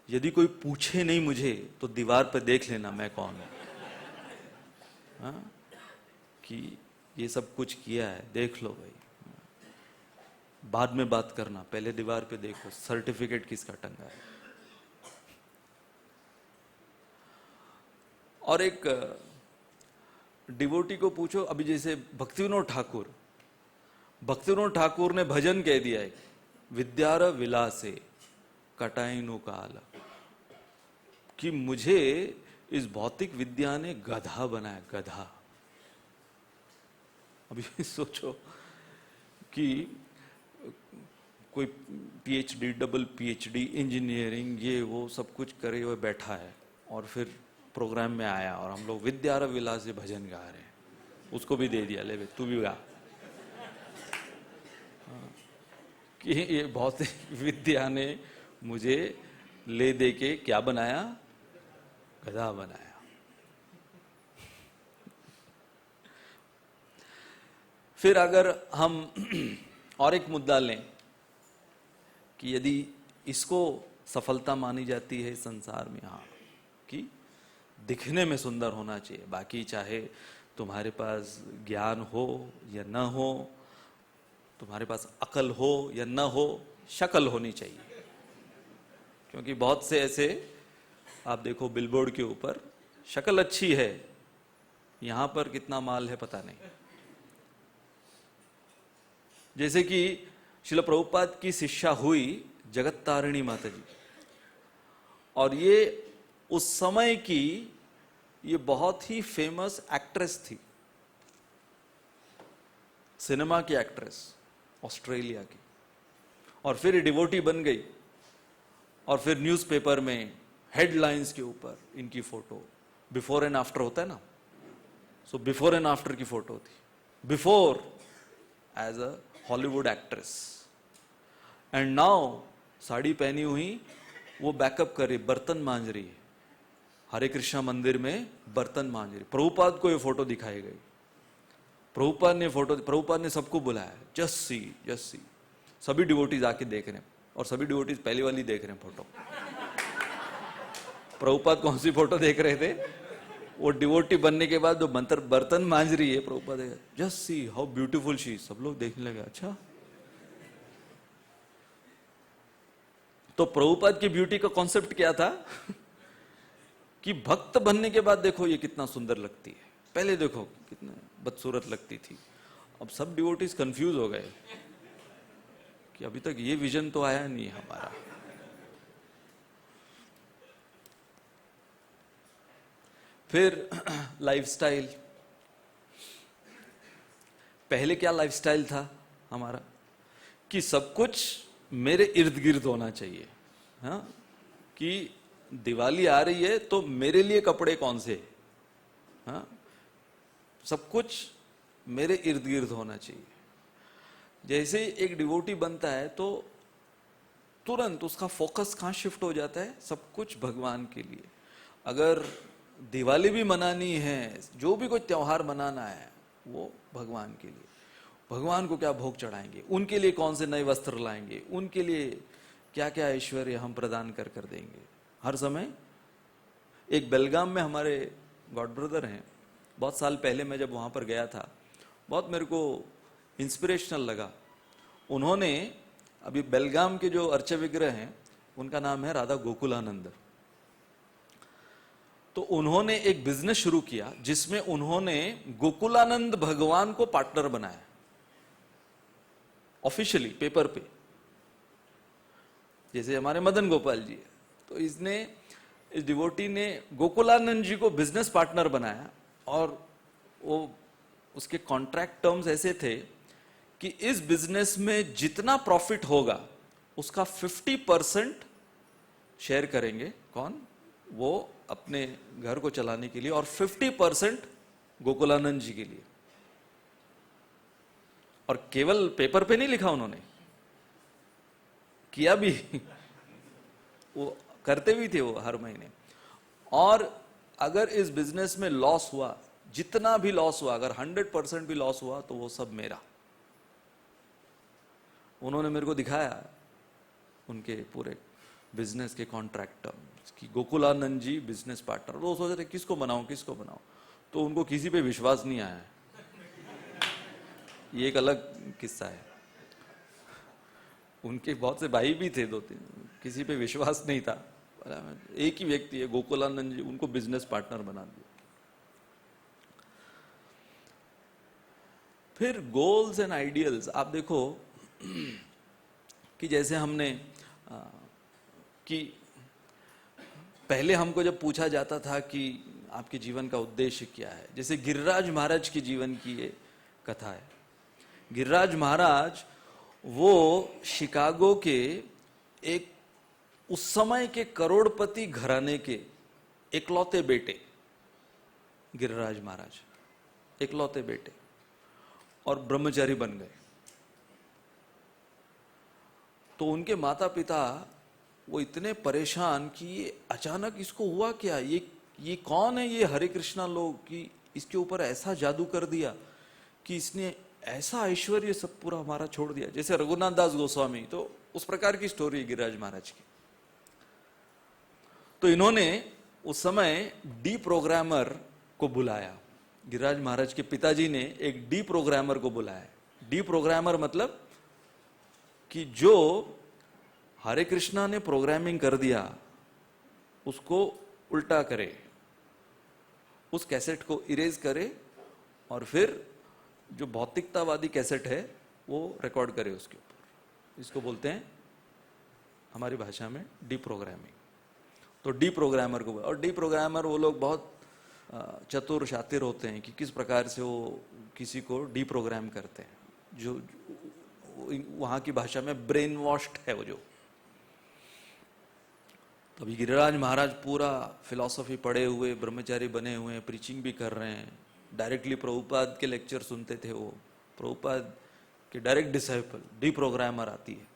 यदि कोई पूछे नहीं मुझे तो दीवार पे देख लेना मैं कौन हूं, हाँ? कि ये सब कुछ किया है, देख लो भाई, बाद में बात करना, पहले दीवार पे देखो सर्टिफिकेट किसका टंगा है। और एक डिवोटी को पूछो, अभी जैसे भक्तिविनोद ठाकुर ने भजन कह दिया है, विद्यार विलासे कटाइनु काल, कि मुझे इस भौतिक विद्या ने गधा बनाया, गधा। अभी सोचो कि कोई पीएचडी, डबल पीएचडी, इंजीनियरिंग, ये वो सब कुछ करे हुए बैठा है और फिर प्रोग्राम में आया और हम लोग विद्यार विलास से भजन गा रहे हैं, उसको भी दे दिया, ले बे तू भी गा। कि ये भौतिक विद्या ने मुझे ले दे के क्या बनाया? गधा बनाया। फिर अगर हम और एक मुद्दा लें कि यदि इसको सफलता मानी जाती है संसार में, हाँ, कि दिखने में सुंदर होना चाहिए, बाकी चाहे तुम्हारे पास ज्ञान हो या न हो, तुम्हारे पास अकल हो या न हो, शक्ल होनी चाहिए। क्योंकि बहुत से ऐसे आप देखो बिलबोर्ड के ऊपर, शक्ल अच्छी है, यहां पर कितना माल है पता नहीं। जैसे कि श्रील प्रभुपाद की शिष्या हुई जगत तारिणी माता जी, और ये उस समय की ये बहुत ही फेमस एक्ट्रेस थी, सिनेमा की एक्ट्रेस, ऑस्ट्रेलिया की, और फिर डिवोटी बन गई और फिर न्यूज़पेपर में हेडलाइंस के ऊपर इनकी फोटो, बिफोर एंड आफ्टर होता है ना, सो बिफोर एंड आफ्टर की फोटो थी, before as a Hollywood actress, and now sari पहनी हुई वो बैकअप कर रही, बर्तन मांज रही है, हरे कृष्णा मंदिर में बर्तन मांज रही, प्रभुपाद को ये फोटो दिखाई गई, प्रभुपाद ने सबको बुलाया, जस्ट सी जस्ट सी, सभी डिवोटीज आके देख रहे हैं, और सभी डिवोटीज पहली वाली देख रहे हैं फोटो। प्रभुपाद कौन सी फोटो देख रहे थे? वो डिवोटी बनने के बाद जो बर्तन मांज रही है, Prabhupada just see how beautiful she, सब लोग देखने लगे। अच्छा, तो प्रभुपाद की ब्यूटी का कॉन्सेप्ट क्या था? कि भक्त बनने के बाद देखो ये कितना सुंदर लगती है, पहले देखो कितना बदसूरत लगती थी। अब सब डिवोटीज कंफ्यूज हो गए कि अभी तक ये विजन तो आया नहीं हमारा। फिर लाइफस्टाइल, पहले क्या लाइफस्टाइल था हमारा? कि सब कुछ मेरे इर्द गिर्द होना चाहिए। हाँ, कि दिवाली आ रही है तो मेरे लिए कपड़े कौन से? हाँ, सब कुछ मेरे इर्द गिर्द होना चाहिए। जैसे एक डिवोटी बनता है तो तुरंत उसका फोकस कहाँ शिफ्ट हो जाता है? सब कुछ भगवान के लिए। अगर दिवाली भी मनानी है, जो भी कोई त्योहार मनाना है, वो भगवान के लिए। भगवान को क्या भोग चढ़ाएंगे, उनके लिए कौन से नए वस्त्र लाएंगे, उनके लिए क्या क्या ऐश्वर्य हम प्रदान कर कर देंगे। हर समय एक बेलगाम में हमारे गॉड ब्रदर हैं, बहुत साल पहले मैं जब वहाँ पर गया था, बहुत मेरे को इंस्पिरेशनल लगा। उन्होंने अभी बेलगाम के जो अर्च विग्रह हैं उनका नाम है राधा गोकुलानंद। तो उन्होंने एक बिजनेस शुरू किया जिसमें उन्होंने गोकुलानंद भगवान को पार्टनर बनाया, ऑफिशियली पेपर पे। जैसे हमारे मदन गोपाल जी है, तो इस डिवोटी ने गोकुलानंद जी को बिजनेस पार्टनर बनाया, और वो उसके कॉन्ट्रैक्ट टर्म्स ऐसे थे कि इस बिजनेस में जितना प्रॉफिट होगा उसका 50% शेयर करेंगे। कौन? वो अपने घर को चलाने के लिए, और 50% गोकुलानंद जी के लिए। और केवल पेपर पे नहीं लिखा उन्होंने, किया भी वो करते भी थे वो हर महीने। और अगर इस बिजनेस में लॉस हुआ, जितना भी लॉस हुआ, अगर 100% भी लॉस हुआ तो वो सब मेरा। उन्होंने मेरे को दिखाया उनके पूरे बिजनेस के कॉन्ट्रैक्ट की, गोकुलानंद जी बिजनेस पार्टनर। वो सोच रहे किसको बनाऊं किसको बनाऊं, तो उनको किसी पे विश्वास नहीं आया। ये एक अलग किस्सा है। उनके बहुत से भाई भी थे, 2-3, किसी पे विश्वास नहीं था। एक ही व्यक्ति है गोकुलानंद जी, उनको बिजनेस पार्टनर बना दिया। फिर गोल्स एंड आइडियल्स, आप देखो कि जैसे हमने कि पहले हमको जब पूछा जाता था कि आपके जीवन का उद्देश्य क्या है, जैसे गिरिराज महाराज के जीवन की ये कथा है। गिरिराज महाराज वो शिकागो के एक उस समय के करोड़पति घराने के इकलौते बेटे, गिरिराज महाराज इकलौते बेटे, और ब्रह्मचारी बन गए। तो उनके माता पिता वो इतने परेशान कि ये अचानक इसको हुआ क्या, ये कौन है ये हरे कृष्णा लोग, कि इसके ऊपर ऐसा जादू कर दिया कि इसने ऐसा ऐश्वर्य सब पूरा हमारा छोड़ दिया। जैसे रघुनाथ दास गोस्वामी, तो उस प्रकार की स्टोरी है गिरिराज महाराज की। तो इन्होंने उस समय डी प्रोग्रामर को बुलाया। गिरिराज महाराज के पिताजी ने एक डी प्रोग्रामर को बुलाया। डी प्रोग्रामर मतलब कि जो हरे कृष्णा ने प्रोग्रामिंग कर दिया उसको उल्टा करे, उस कैसेट को इरेज करे, और फिर जो भौतिकतावादी कैसेट है वो रिकॉर्ड करे उसके ऊपर। इसको बोलते हैं हमारी भाषा में डी प्रोग्रामिंग। तो डी प्रोग्रामर को, और डी प्रोग्रामर वो लोग बहुत चतुर शातिर होते हैं कि किस प्रकार से वो किसी को डी प्रोग्राम करते हैं, जो वहां की भाषा में ब्रेन वॉश्ड है वो जो। तो अभी गिरिराज महाराज पूरा फिलॉसफी पढ़े हुए, ब्रह्मचारी बने हुए हैं, प्रीचिंग भी कर रहे हैं, डायरेक्टली प्रभुपाद के लेक्चर सुनते थे वो। प्रभुपाद के डायरेक्ट डिसाइपल डी प्रोग्रामर आती है।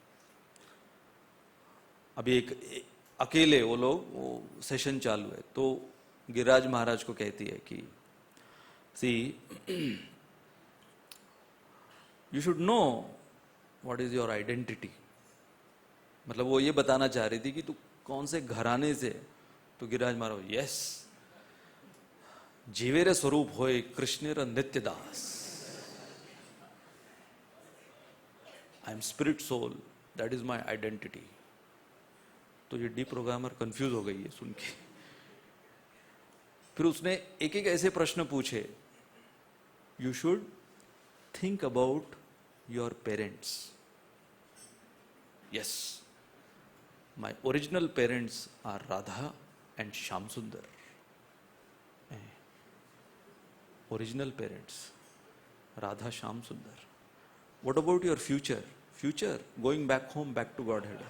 अभी एक अकेले वो लोग, वो सेशन चालू है, तो गिरिराज महाराज को कहती है कि see you should know what is your identity. मतलब वो ये बताना चाह रही थी कि तू कौन से घराने से। तो गिरिराज महाराज, यस, जीवेरे स्वरूप होए कृष्णेर नित्यदास, I am spirit soul, that is my identity. तो ये डी प्रोग्रामर कंफ्यूज हो गई है सुन के। फिर उसने एक एक ऐसे प्रश्न पूछे। You should think about your parents. Yes, my original parents are Radha and Shyam Sundar. Original parents Radha Shyam Sundar. What about your future? Future going back home, back to godhead.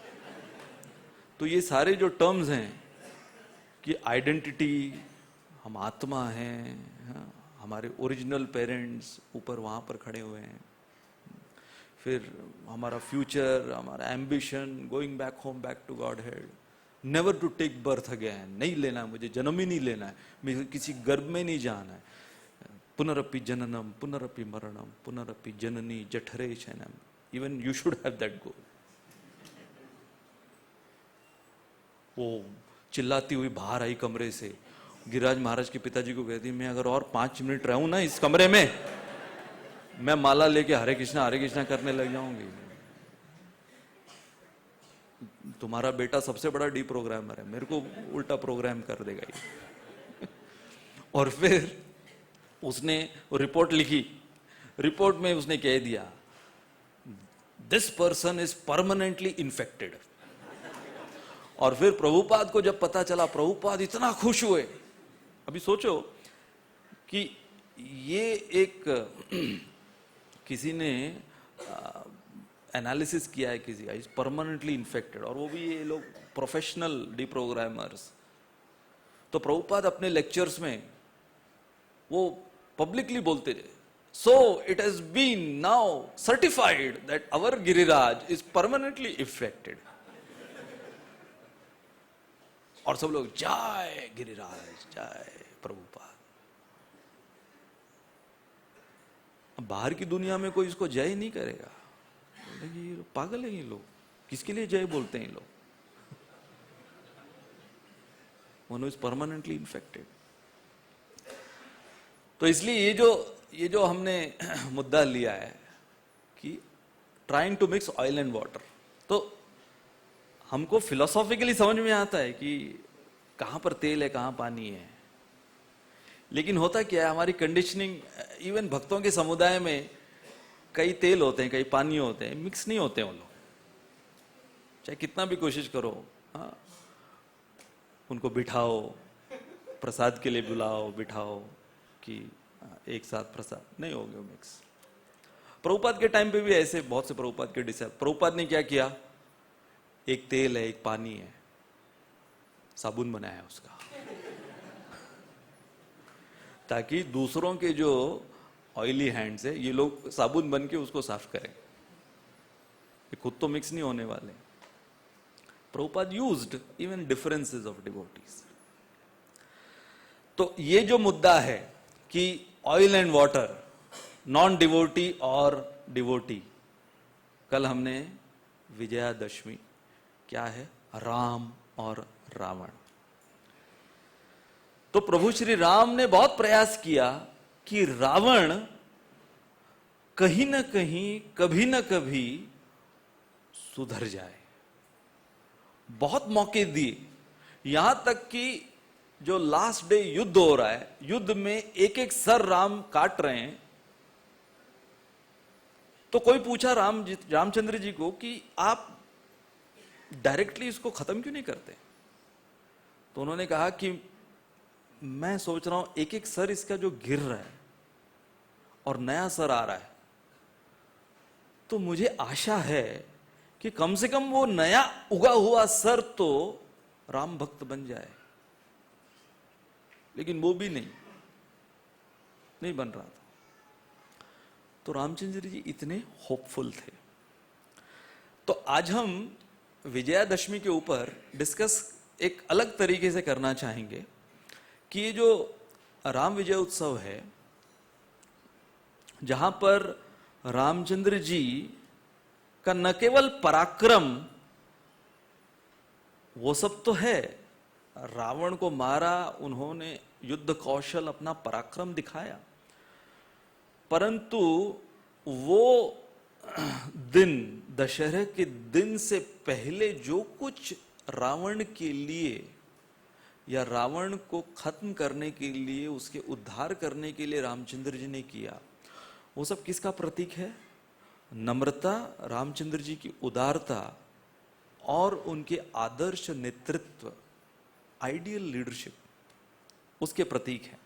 तो ये सारे जो टर्म्स हैं कि आइडेंटिटी, हम आत्मा हैं, हमारे ओरिजिनल पेरेंट्स ऊपर वहां पर खड़े हुए हैं, फिर हमारा फ्यूचर, हमारा ambition, going back home, back to godhead, never to take birth again, नहीं लेना है मुझे, जन्म ही नहीं लेना है, मुझे किसी गर्भ में नहीं जाना है। पुनरपि जननम पुनरपि मरणम पुनरपि जननी जठरे शयनम। Even you should have that goal. वो चिल्लाती हुई बाहर आई कमरे से, गिरिराज महाराज के पिताजी को कहती, मैं अगर और 5 मिनट रहूं ना इस कमरे में, मैं माला लेके हरे कृष्णा करने लग जाऊंगी। तुम्हारा बेटा सबसे बड़ा डी प्रोग्रामर है, मेरे को उल्टा प्रोग्राम कर देगा ये। और फिर उसने रिपोर्ट लिखी। रिपोर्ट में उसने कह दिया, this person is permanently infected. और फिर प्रभुपाद को जब पता चला, प्रभुपाद इतना खुश हुए। अभी सोचो कि ये एक किसी ने एनालिसिस किया है किसी का, इज परमानेंटली इन्फेक्टेड, और वो भी ये लोग प्रोफेशनल डी प्रोग्रामर्स। तो प्रभुपाद अपने लेक्चर्स में वो पब्लिकली बोलते थे, so it has been now certified that our Giriraj is permanently infected. और सब लोग जय गिरिराज, जय प्रभुपाद। अब बाहर की दुनिया में कोई इसको जय नहीं करेगा, ये पागल है ये लोग, किसके लिए जय बोलते हैं ये लोग? One is permanently infected. तो इसलिए ये जो हमने मुद्दा लिया है कि trying to mix oil and water, तो हमको फिलोसॉफिकली समझ में आता है कि कहां पर तेल है, कहां पानी है। लेकिन होता क्या है, हमारी कंडीशनिंग, इवन भक्तों के समुदाय में कई तेल होते हैं, कई पानी होते हैं, मिक्स नहीं होते हैं वो लोग, चाहे कितना भी कोशिश करो। हाँ, उनको बिठाओ, प्रसाद के लिए बुलाओ, बिठाओ कि एक साथ प्रसाद, नहीं हो गया मिक्स। प्रभुपाद के टाइम पे भी ऐसे बहुत से प्रभुपाद के डिसाइपल, प्रभुपाद ने क्या किया, एक तेल है, एक पानी है, साबुन बनाया उसका, ताकि दूसरों के जो ऑयली हैंड्स है ये लोग साबुन बन के उसको साफ करें। ये खुद तो मिक्स नहीं होने वाले। Prabhupada used even differences of devotees. तो ये जो मुद्दा है कि oil and water, non devotee और डिवोटी, कल हमने विजयादशमी, क्या है, राम और रावण। तो प्रभु श्री राम ने बहुत प्रयास किया कि रावण कहीं ना कहीं, कभी ना कभी सुधर जाए। बहुत मौके दिए, यहां तक कि जो लास्ट डे युद्ध हो रहा है, युद्ध में एक एक सर राम काट रहे हैं। तो कोई पूछा रामचंद्र जी को कि आप डायरेक्टली इसको खत्म क्यों नहीं करते? तो उन्होंने कहा कि मैं सोच रहा हूं एक एक सर इसका जो गिर रहा है और नया सर आ रहा है, तो मुझे आशा है कि कम से कम वो नया उगा हुआ सर तो राम भक्त बन जाए। लेकिन वो भी नहीं बन रहा था। तो रामचंद्र जी इतने होपफुल थे। तो आज हम विजयादशमी के ऊपर डिस्कस एक अलग तरीके से करना चाहेंगे कि ये जो राम विजय उत्सव है, जहां पर रामचंद्र जी का न केवल पराक्रम, वो सब तो है, रावण को मारा उन्होंने, युद्ध कौशल, अपना पराक्रम दिखाया, परंतु वो दिन, दशहरे के दिन से पहले जो कुछ रावण के लिए या रावण को खत्म करने के लिए, उसके उद्धार करने के लिए रामचंद्र जी ने किया, वो सब किसका प्रतीक है? नम्रता, रामचंद्र जी की उदारता और उनके आदर्श नेतृत्व, आइडियल लीडरशिप, उसके प्रतीक है।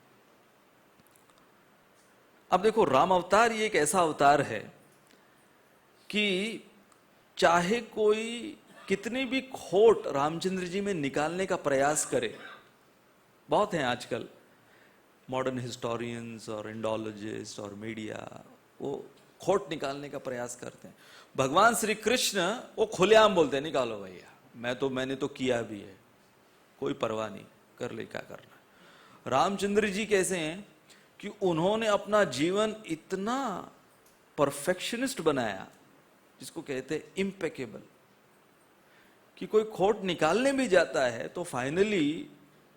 अब देखो, राम अवतार ये एक ऐसा अवतार है कि चाहे कोई कितनी भी खोट रामचंद्र जी में निकालने का प्रयास करे, बहुत हैं आजकल मॉडर्न हिस्टोरियंस और इंडोलॉजिस्ट और मीडिया, वो खोट निकालने का प्रयास करते हैं। भगवान श्री कृष्ण वो खुलेआम बोलते हैं, निकालो भैया, मैंने तो किया भी है, कोई परवाह नहीं, कर ले क्या करना। रामचंद्र जी कैसे हैं कि उन्होंने अपना जीवन इतना परफेक्शनिस्ट बनाया, जिसको कहते हैं इम्पेकेबल, कि कोई खोट निकालने भी जाता है तो फाइनली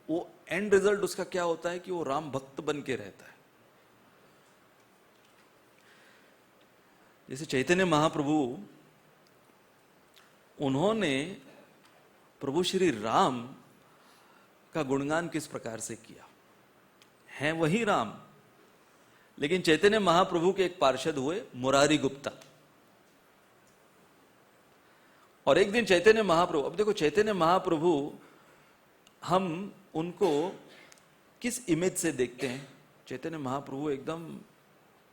वो एंड रिजल्ट उसका क्या होता है कि वो राम भक्त बन के रहता है। जैसे चैतन्य महाप्रभु, उन्होंने प्रभु श्री राम का गुणगान किस प्रकार से किया, हैं वही राम, लेकिन चैतन्य महाप्रभु के एक पार्षद हुए मुरारी गुप्ता, और एक दिन चैतन्य महाप्रभु, अब देखो चैतन्य महाप्रभु हम उनको किस इमेज से देखते हैं? चैतन्य महाप्रभु एकदम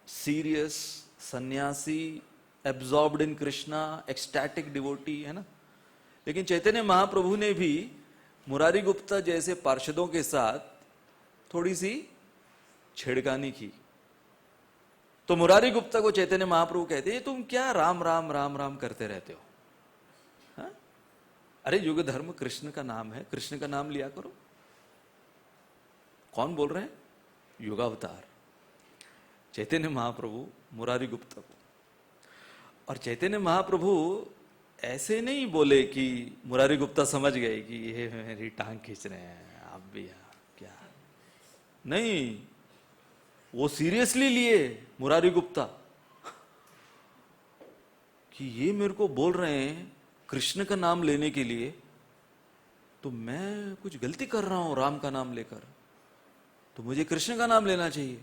सीरियस, सन्यासी, एब्जॉर्ब्ड इन कृष्णा, एक्सटैटिक डिवोटी, है ना। लेकिन चैतन्य महाप्रभु ने भी मुरारी गुप्ता जैसे पार्षदों के साथ थोड़ी सी छेड़खानी की। तो मुरारी गुप्ता को चैतन्य महाप्रभु कहते हैं, तुम क्या राम राम राम राम करते रहते हो? हा? अरे युग धर्म कृष्ण का नाम है, कृष्ण का नाम लिया करो। कौन बोल रहे हैं? युगावतार चैतन्य महाप्रभु मुरारी गुप्ता को। और चैतन्य महाप्रभु ऐसे नहीं बोले कि मुरारी गुप्ता समझ गए कि ये मेरी टांग खींच रहे हैं, आप भी क्या, नहीं, वो सीरियसली लिए मुरारी गुप्ता कि ये मेरे को बोल रहे हैं कृष्ण का नाम लेने के लिए, तो मैं कुछ गलती कर रहा हूं राम का नाम लेकर, तो मुझे कृष्ण का नाम लेना चाहिए।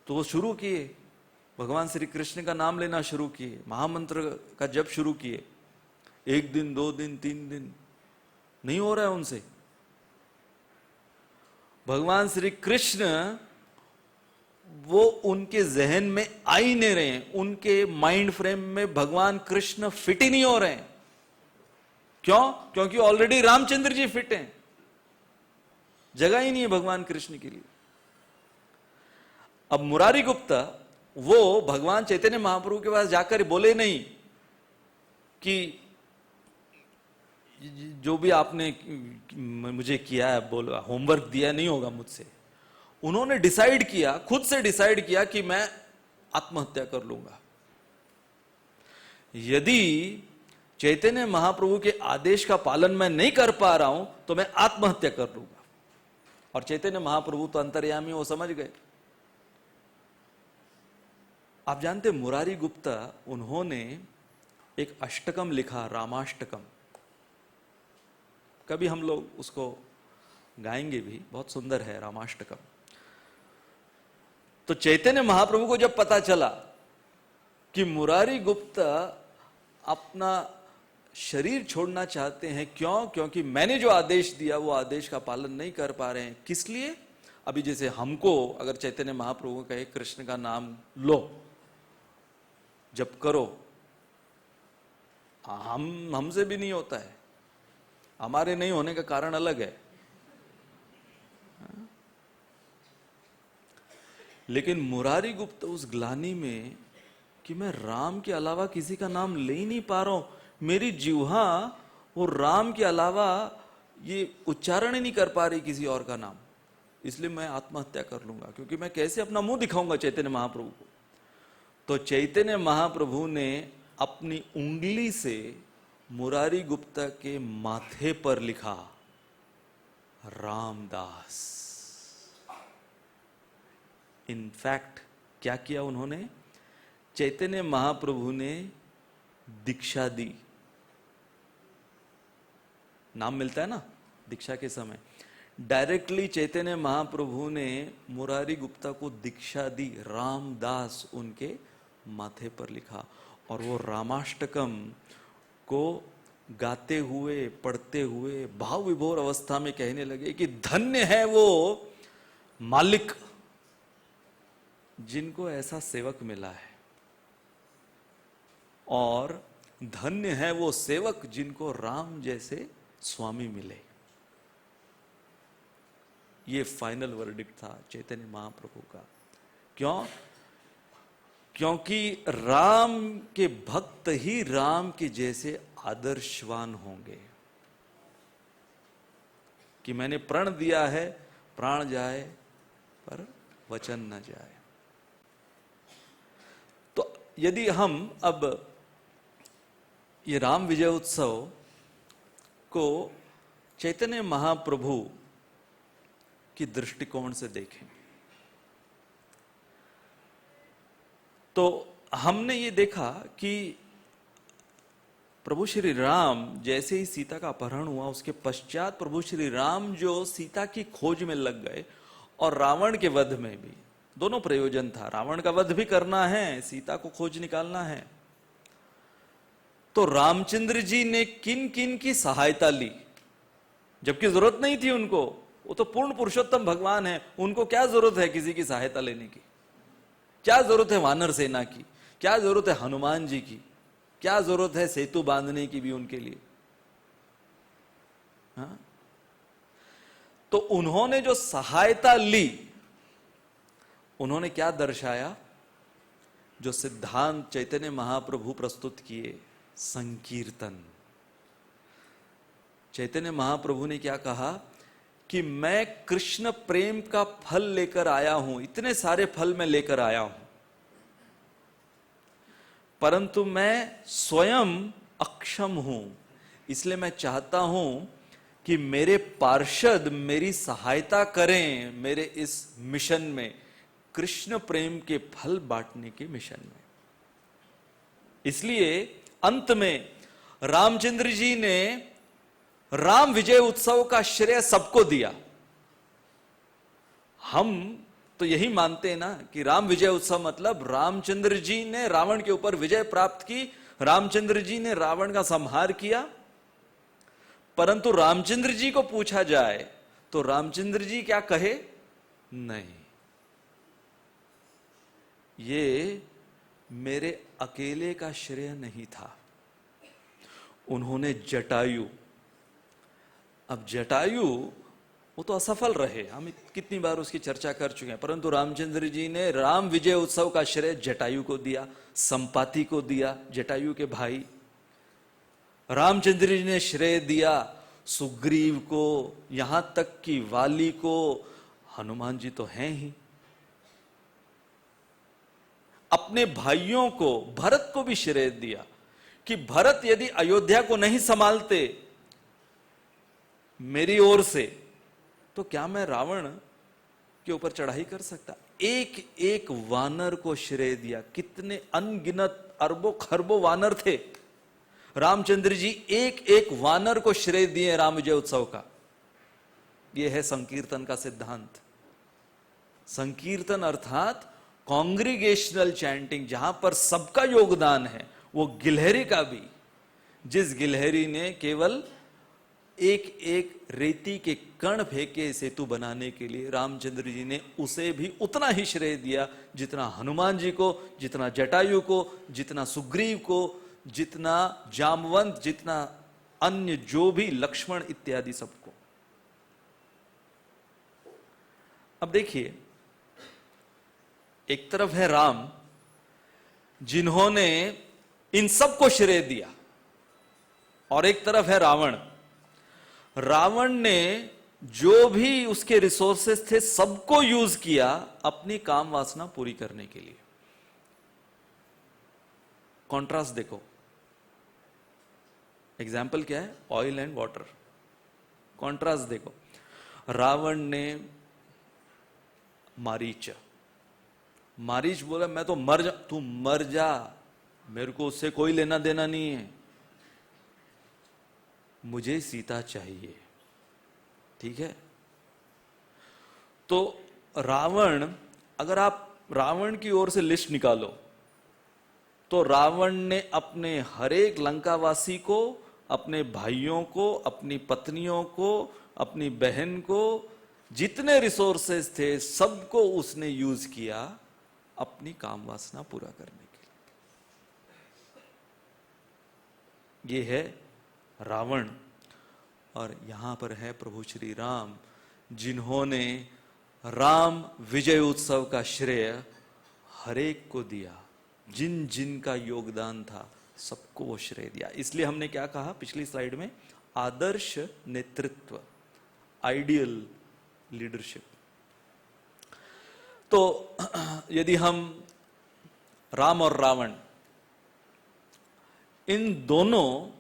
तो वो शुरू किए, भगवान श्री कृष्ण का नाम लेना शुरू किए, महामंत्र का जप शुरू किए। 1 दिन 2 दिन 3 दिन नहीं हो रहा है उनसे। भगवान श्री कृष्ण वो उनके जहन में आ ही नहीं रहे हैं, उनके माइंड फ्रेम में भगवान कृष्ण फिट ही नहीं हो रहे हैं। क्यों? क्योंकि ऑलरेडी रामचंद्र जी फिट हैं, जगह ही नहीं है भगवान कृष्ण के लिए। अब मुरारी गुप्ता वो भगवान चैतन्य महाप्रभु के पास जाकर बोले नहीं कि जो भी आपने मुझे किया है, बोला होमवर्क दिया नहीं होगा मुझसे। उन्होंने डिसाइड किया, खुद से डिसाइड किया कि मैं आत्महत्या कर लूंगा। यदि चैतन्य महाप्रभु के आदेश का पालन मैं नहीं कर पा रहा हूं तो मैं आत्महत्या कर लूंगा। और चैतन्य महाप्रभु तो अंतर्यामी, वो समझ गए। आप जानते मुरारी गुप्ता, उन्होंने एक अष्टकम लिखा, रामाष्टकम। कभी हम लोग उसको गाएंगे भी, बहुत सुंदर है रामाष्टकम। तो चैतन्य महाप्रभु को जब पता चला कि मुरारी गुप्ता अपना शरीर छोड़ना चाहते हैं, क्यों? क्योंकि मैंने जो आदेश दिया वो आदेश का पालन नहीं कर पा रहे हैं। किस लिए? अभी जैसे हमको अगर चैतन्य महाप्रभु कहे कृष्ण का नाम लो, जब करो, हमसे भी नहीं होता है, हमारे नहीं होने का कारण अलग है। लेकिन मुरारी गुप्ता उस ग्लानि में कि मैं राम के अलावा किसी का नाम ले ही नहीं पा रहा हूं, मेरी जिह्वा वो राम के अलावा ये उच्चारण ही नहीं कर पा रही किसी और का नाम। इसलिए मैं आत्महत्या कर लूंगा, क्योंकि मैं कैसे अपना मुंह दिखाऊंगा चैतन्य महाप्रभु को। तो चैतन्य महाप्रभु ने अपनी उंगली से मुरारी गुप्ता के माथे पर लिखा रामदास। इनफैक्ट क्या किया उन्होंने, चैतन्य महाप्रभु ने दीक्षा दी। नाम मिलता है ना दीक्षा के समय, डायरेक्टली चैतन्य महाप्रभु ने मुरारी गुप्ता को दीक्षा दी, रामदास उनके माथे पर लिखा। और वो रामाष्टकम को गाते हुए पढ़ते हुए भाव विभोर अवस्था में कहने लगे कि धन्य है वो मालिक जिनको ऐसा सेवक मिला है, और धन्य है वो सेवक जिनको राम जैसे स्वामी मिले। ये फाइनल वर्डिक्ट था चैतन्य महाप्रभु का। क्यों? क्योंकि राम के भक्त ही राम के जैसे आदर्शवान होंगे। कि मैंने प्रण दिया है, प्राण जाए पर वचन न जाए। तो यदि हम अब ये राम विजय उत्सव को चैतन्य महाप्रभु की दृष्टिकोण से देखें, तो हमने ये देखा कि प्रभु श्री राम जैसे ही सीता का अपहरण हुआ, उसके पश्चात प्रभु श्री राम जो सीता की खोज में लग गए, और रावण के वध में भी दोनों प्रयोजन था। रावण का वध भी करना है, सीता को खोज निकालना है। तो रामचंद्र जी ने किन किन की सहायता ली, जबकि जरूरत नहीं थी उनको। वो तो पूर्ण पुरुषोत्तम भगवान है, उनको क्या जरूरत है किसी की सहायता लेने की? क्या जरूरत है वानर सेना की? क्या जरूरत है हनुमान जी की? क्या जरूरत है सेतु बांधने की भी उनके लिए? हाँ? तो उन्होंने जो सहायता ली, उन्होंने क्या दर्शाया? जो सिद्धांत चैतन्य महाप्रभु प्रस्तुत किए, संकीर्तन। चैतन्य महाप्रभु ने क्या कहा कि मैं कृष्ण प्रेम का फल लेकर आया हूं, इतने सारे फल मैं लेकर आया हूं, परंतु मैं स्वयं अक्षम हूं। इसलिए मैं चाहता हूं कि मेरे पार्षद मेरी सहायता करें मेरे इस मिशन में, कृष्ण प्रेम के फल बांटने के मिशन में। इसलिए अंत में रामचंद्र जी ने राम विजय उत्सव का श्रेय सबको दिया। हम तो यही मानते हैं ना कि राम विजय उत्सव मतलब रामचंद्र जी ने रावण के ऊपर विजय प्राप्त की, रामचंद्र जी ने रावण का संहार किया। परंतु रामचंद्र जी को पूछा जाए तो रामचंद्र जी क्या कहे? नहीं, ये मेरे अकेले का श्रेय नहीं था। उन्होंने जटायु, अब जटायु वो तो असफल रहे, हम कितनी बार उसकी चर्चा कर चुके हैं, परंतु रामचंद्र जी ने राम विजय उत्सव का श्रेय जटायु को दिया, संपाति को दिया, जटायु के भाई। रामचंद्र जी ने श्रेय दिया सुग्रीव को, यहां तक कि वाली को, हनुमान जी तो हैं ही। अपने भाइयों को, भरत को भी श्रेय दिया कि भरत यदि अयोध्या को नहीं संभालते मेरी ओर से, तो क्या मैं रावण के ऊपर चढ़ाई कर सकता? एक एक वानर को श्रेय दिया। कितने अनगिनत अरबों खरबों वानर थे, रामचंद्र जी एक एक वानर को श्रेय दिए राम विजय उत्सव का। यह है संकीर्तन का सिद्धांत। संकीर्तन अर्थात कॉन्ग्रीगेशनल चैंटिंग, जहां पर सबका योगदान है। वो गिलहरी का भी, जिस गिलहरी ने केवल एक एक रेती के कण फेंके सेतु बनाने के लिए, रामचंद्र जी ने उसे भी उतना ही श्रेय दिया जितना हनुमान जी को, जितना जटायु को, जितना सुग्रीव को, जितना जामवंत, जितना अन्य जो भी लक्ष्मण इत्यादि सबको। अब देखिए, एक तरफ है राम जिन्होंने इन सबको श्रेय दिया, और एक तरफ है रावण। रावण ने जो भी उसके रिसोर्सेस थे सबको यूज किया अपनी काम वासना पूरी करने के लिए। कॉन्ट्रास्ट देखो, एग्जाम्पल क्या है? Oil and water. कॉन्ट्रास्ट देखो, रावण ने मारीच बोला मैं तो मर जा, तू मर जा, मेरे को उससे कोई लेना देना नहीं है, मुझे सीता चाहिए। ठीक है, तो रावण, अगर आप रावण की ओर से लिस्ट निकालो तो रावण ने अपने हर एक लंकावासी को, अपने भाइयों को, अपनी पत्नियों को, अपनी बहन को, जितने रिसोर्सेस थे सबको उसने यूज किया अपनी काम वासना पूरा करने के लिए। ये है रावण। और यहां पर है प्रभु श्री राम, जिन्होंने राम विजय उत्सव का श्रेय हरेक को दिया, जिन जिन का योगदान था सबको वो श्रेय दिया। इसलिए हमने क्या कहा पिछली स्लाइड में? आदर्श नेतृत्व, आइडियल लीडरशिप। तो यदि हम राम और रावण इन दोनों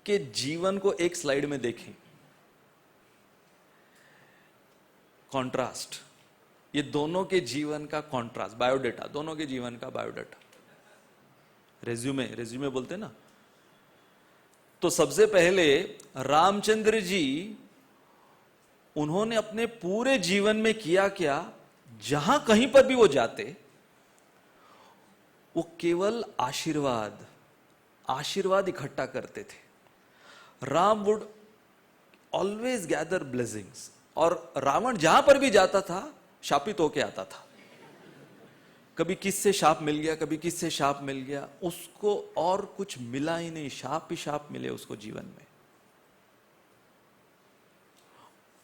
के जीवन को एक स्लाइड में देखें, कॉन्ट्रास्ट, ये दोनों के जीवन का कॉन्ट्रास्ट, बायोडेटा, दोनों के जीवन का बायोडेटा, रेज्यूमे बोलते ना। तो सबसे पहले रामचंद्र जी, उन्होंने अपने पूरे जीवन में किया क्या? जहां कहीं पर भी वो जाते, वो केवल आशीर्वाद इकट्ठा करते थे। Ram would always gather blessings, और रावण जहां पर भी जाता था शापित होके आता था। कभी किससे शाप मिल गया, कभी किससे शाप मिल गया, उसको और कुछ मिला ही नहीं, शाप ही शाप मिले उसको जीवन में।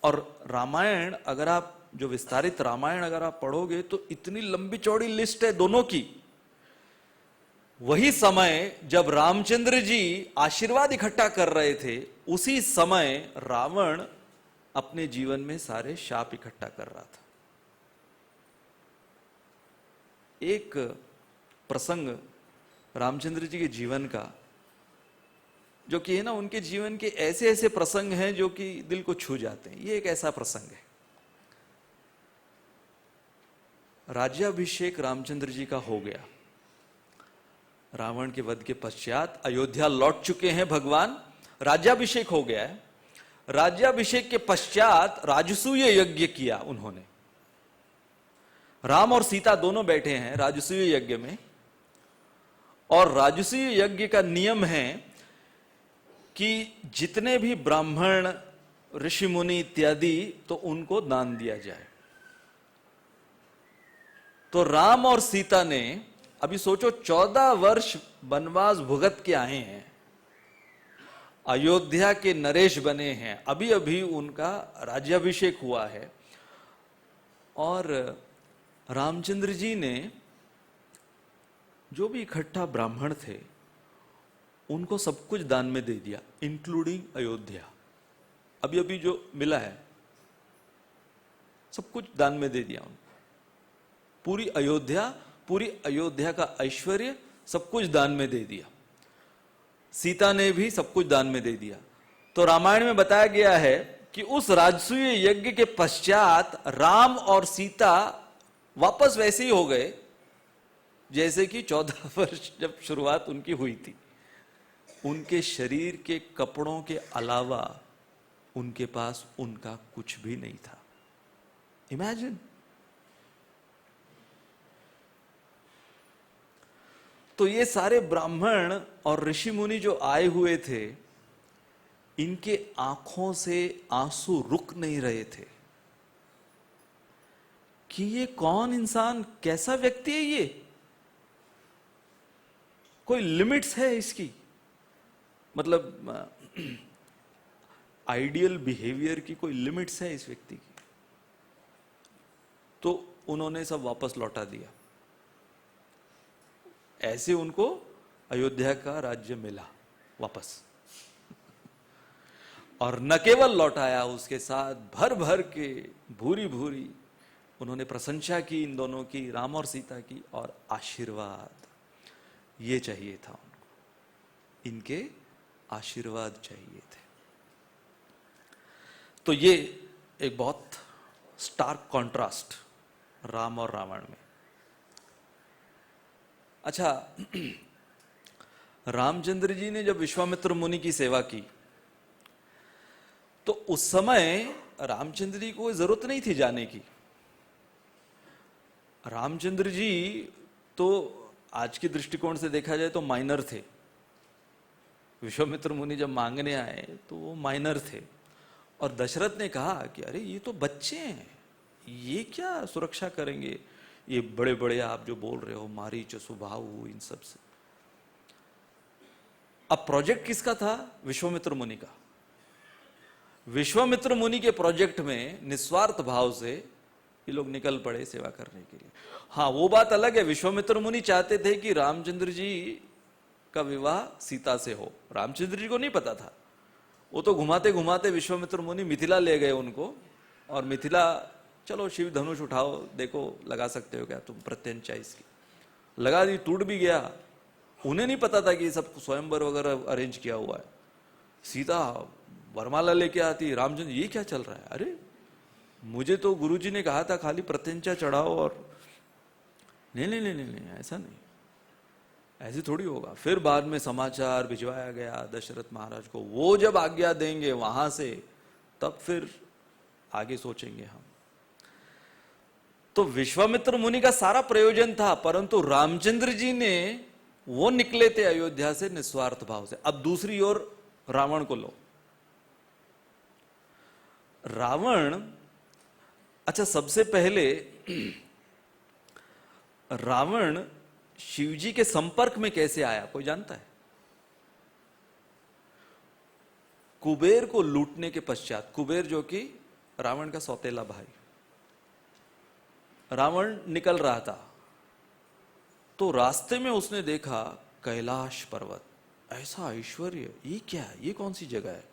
और रामायण, अगर आप जो विस्तारित रामायण अगर आप पढ़ोगे तो इतनी लंबी चौड़ी लिस्ट है दोनों की। वही समय जब रामचंद्र जी आशीर्वाद इकट्ठा कर रहे थे, उसी समय रावण अपने जीवन में सारे शाप इकट्ठा कर रहा था। एक प्रसंग रामचंद्र जी के जीवन का, जो कि है ना, उनके जीवन के ऐसे ऐसे प्रसंग हैं जो कि दिल को छू जाते हैं। ये एक ऐसा प्रसंग है। राज्याभिषेक रामचंद्र जी का हो गया, रावण के वध के पश्चात अयोध्या लौट चुके हैं भगवान, राज्याभिषेक हो गया है। राज्याभिषेक के पश्चात राजसूय यज्ञ किया उन्होंने। राम और सीता दोनों बैठे हैं राजसूय यज्ञ में, और राजसूय यज्ञ का नियम है कि जितने भी ब्राह्मण, ऋषि मुनि इत्यादि, तो उनको दान दिया जाए। तो राम और सीता ने, अभी सोचो 14 वर्ष वनवास भुगत के आए हैं, अयोध्या के नरेश बने हैं, अभी अभी उनका राज्याभिषेक हुआ है, और रामचंद्र जी ने जो भी इकट्ठा ब्राह्मण थे उनको सब कुछ दान में दे दिया, इंक्लूडिंग अयोध्या। अभी अभी जो मिला है सब कुछ दान में दे दिया उनको। पूरी अयोध्या का ऐश्वर्य सब कुछ दान में दे दिया। सीता ने भी सब कुछ दान में दे दिया। तो रामायण में बताया गया है कि उस राजसूय यज्ञ के पश्चात राम और सीता वापस वैसे ही हो गए जैसे कि 14 वर्ष जब शुरुआत उनकी हुई थी। उनके शरीर के कपड़ों के अलावा उनके पास उनका कुछ भी नहीं था। इमेजिन। तो ये सारे ब्राह्मण और ऋषि मुनि जो आए हुए थे, इनके आंखों से आंसू रुक नहीं रहे थे कि ये कौन इंसान, कैसा व्यक्ति है ये, कोई लिमिट्स है इसकी, मतलब आइडियल बिहेवियर की कोई लिमिट्स है इस व्यक्ति की। तो उन्होंने सब वापस लौटा दिया। ऐसे उनको अयोध्या का राज्य मिला वापस। और न केवल लौटाया, उसके साथ भर भर के भूरी भूरी उन्होंने प्रशंसा की इन दोनों की, राम और सीता की, और आशीर्वाद ये चाहिए था उनको, इनके आशीर्वाद चाहिए थे। तो ये एक बहुत स्टार्क कॉन्ट्रास्ट राम और रावण में। अच्छा, रामचंद्र जी ने जब विश्वामित्र मुनि की सेवा की तो उस समय रामचंद्र जी को जरूरत नहीं थी जाने की। रामचंद्र जी तो आज के दृष्टिकोण से देखा जाए तो माइनर थे। विश्वामित्र मुनि जब मांगने आए तो वो माइनर थे, और दशरथ ने कहा कि अरे ये तो बच्चे हैं, ये क्या सुरक्षा करेंगे, ये बड़े बड़े आप जो बोल रहे हो मारीच सुबाहु इन सब से। अब प्रोजेक्ट किसका था? विश्वामित्र मुनि का। विश्वामित्र मुनि के प्रोजेक्ट में निस्वार्थ भाव से ये लोग निकल पड़े सेवा करने के लिए। हाँ, वो बात अलग है, विश्वामित्र मुनि चाहते थे कि रामचंद्र जी का विवाह सीता से हो। रामचंद्र जी को नहीं पता था, वो तो घुमाते घुमाते विश्वामित्र मुनि मिथिला ले गए उनको, और मिथिला, चलो शिव धनुष उठाओ, देखो लगा सकते हो क्या तुम प्रत्यंचा इसकी, लगा दी, टूट भी गया। उन्हें नहीं पता था कि ये सब स्वयंवर वगैरह अरेंज किया हुआ है। सीता वरमाला लेके आती, रामचंद्र ये क्या चल रहा है, अरे मुझे तो गुरुजी ने कहा था खाली प्रत्यंचा चढ़ाओ, और नहीं नहीं नहीं नहीं, नहीं ऐसा नहीं, ऐसे थोड़ी होगा। फिर बाद में समाचार भिजवाया गया दशरथ महाराज को, वो जब आज्ञा देंगे वहां से तब फिर आगे सोचेंगे हम। तो विश्वामित्र मुनि का सारा प्रयोजन था, परंतु रामचंद्र जी ने वो निकले थे अयोध्या से निस्वार्थ भाव से। अब दूसरी ओर रावण को लो। रावण, अच्छा सबसे पहले रावण शिवजी के संपर्क में कैसे आया, कोई जानता है? कुबेर को लूटने के पश्चात, कुबेर जो कि रावण का सौतेला भाई, रावण निकल रहा था तो रास्ते में उसने देखा कैलाश पर्वत, ऐसा ऐश्वर्य, ये क्या है, ये कौन सी जगह है?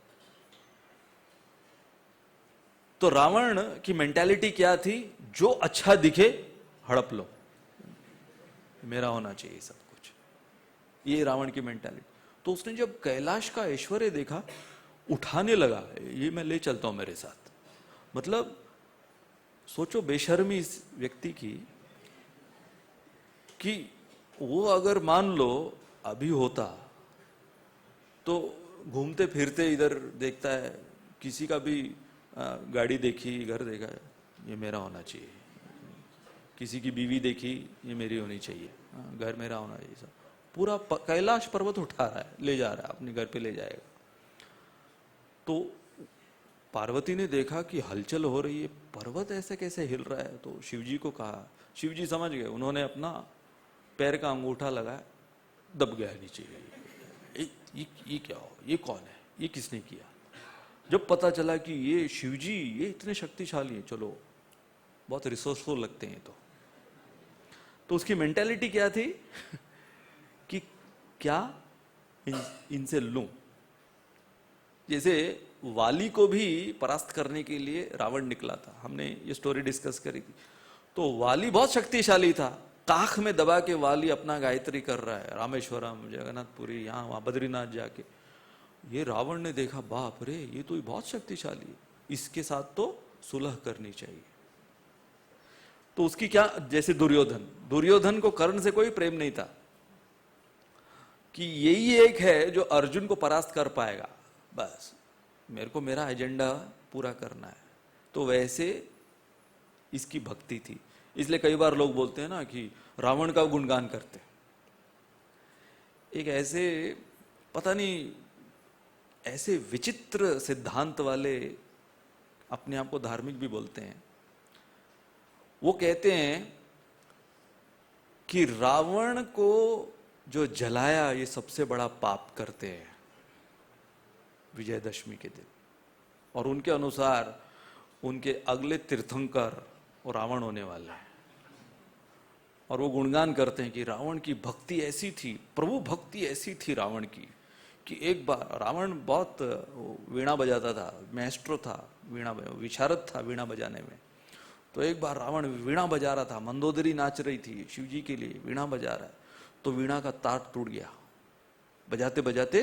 तो रावण की मेंटालिटी क्या थी? जो अच्छा दिखे हड़प लो, मेरा होना चाहिए सब कुछ, ये रावण की मेंटालिटी। तो उसने जब कैलाश का ऐश्वर्य देखा, उठाने लगा, ये मैं ले चलता हूं मेरे साथ। मतलब सोचो बेशर्मी इस व्यक्ति की, कि वो अगर मान लो अभी होता तो घूमते फिरते इधर देखता है, किसी का भी गाड़ी देखी, घर देखा, ये मेरा होना चाहिए, किसी की बीवी देखी, ये मेरी होनी चाहिए, घर मेरा होना चाहिए, सब पूरा कैलाश पर्वत उठा रहा है, ले जा रहा है, अपने घर पे ले जाएगा। तो पार्वती ने देखा कि हलचल हो रही है, पर्वत ऐसे कैसे हिल रहा है, तो शिवजी को कहा, शिवजी समझ गए, उन्होंने अपना पैर का अंगूठा लगाया, दब गया नीचे। ये क्या हो, ये कौन है, ये किसने किया? जब पता चला कि ये शिवजी, ये इतने शक्तिशाली हैं, चलो बहुत रिसोर्सफुल लगते हैं, तो उसकी मेंटालिटी क्या थी कि क्या इनसे लूं। जैसे वाली को भी परास्त करने के लिए रावण निकला था, हमने ये स्टोरी डिस्कस करी थी। तो वाली बहुत शक्तिशाली था, काख में दबा के वाली अपना गायत्री कर रहा है, रामेश्वरम, जगन्नाथपुरी, यहाँ वहां बद्रीनाथ जाके। ये रावण ने देखा, बाप रे ये तो बहुत शक्तिशाली है, इसके साथ तो सुलह करनी चाहिए। तो उसकी क्या, जैसे दुर्योधन को कर्ण से कोई प्रेम नहीं था कि यही एक है जो अर्जुन को परास्त कर पाएगा, बस मेरे को मेरा एजेंडा पूरा करना है। तो वैसे इसकी भक्ति थी। इसलिए कई बार लोग बोलते हैं ना कि रावण का गुणगान करते, एक ऐसे पता नहीं ऐसे विचित्र सिद्धांत वाले अपने आप को धार्मिक भी बोलते हैं। वो कहते हैं कि रावण को जो जलाया ये सबसे बड़ा पाप करते हैं विजयदशमी के दिन, और उनके अनुसार उनके अगले तीर्थंकर वो रावण होने वाले हैं। और वो गुणगान करते हैं कि रावण की भक्ति ऐसी थी, प्रभु भक्ति ऐसी थी रावण की, कि एक बार रावण बहुत वीणा बजाता था, मैस्ट्रो था, विशारद था वीणा बजाने में। तो एक बार रावण वीणा बजा रहा था, मंदोदरी नाच रही थी शिव जी के लिए, वीणा बजा रहा है, तो वीणा का तार टूट गया, बजाते बजाते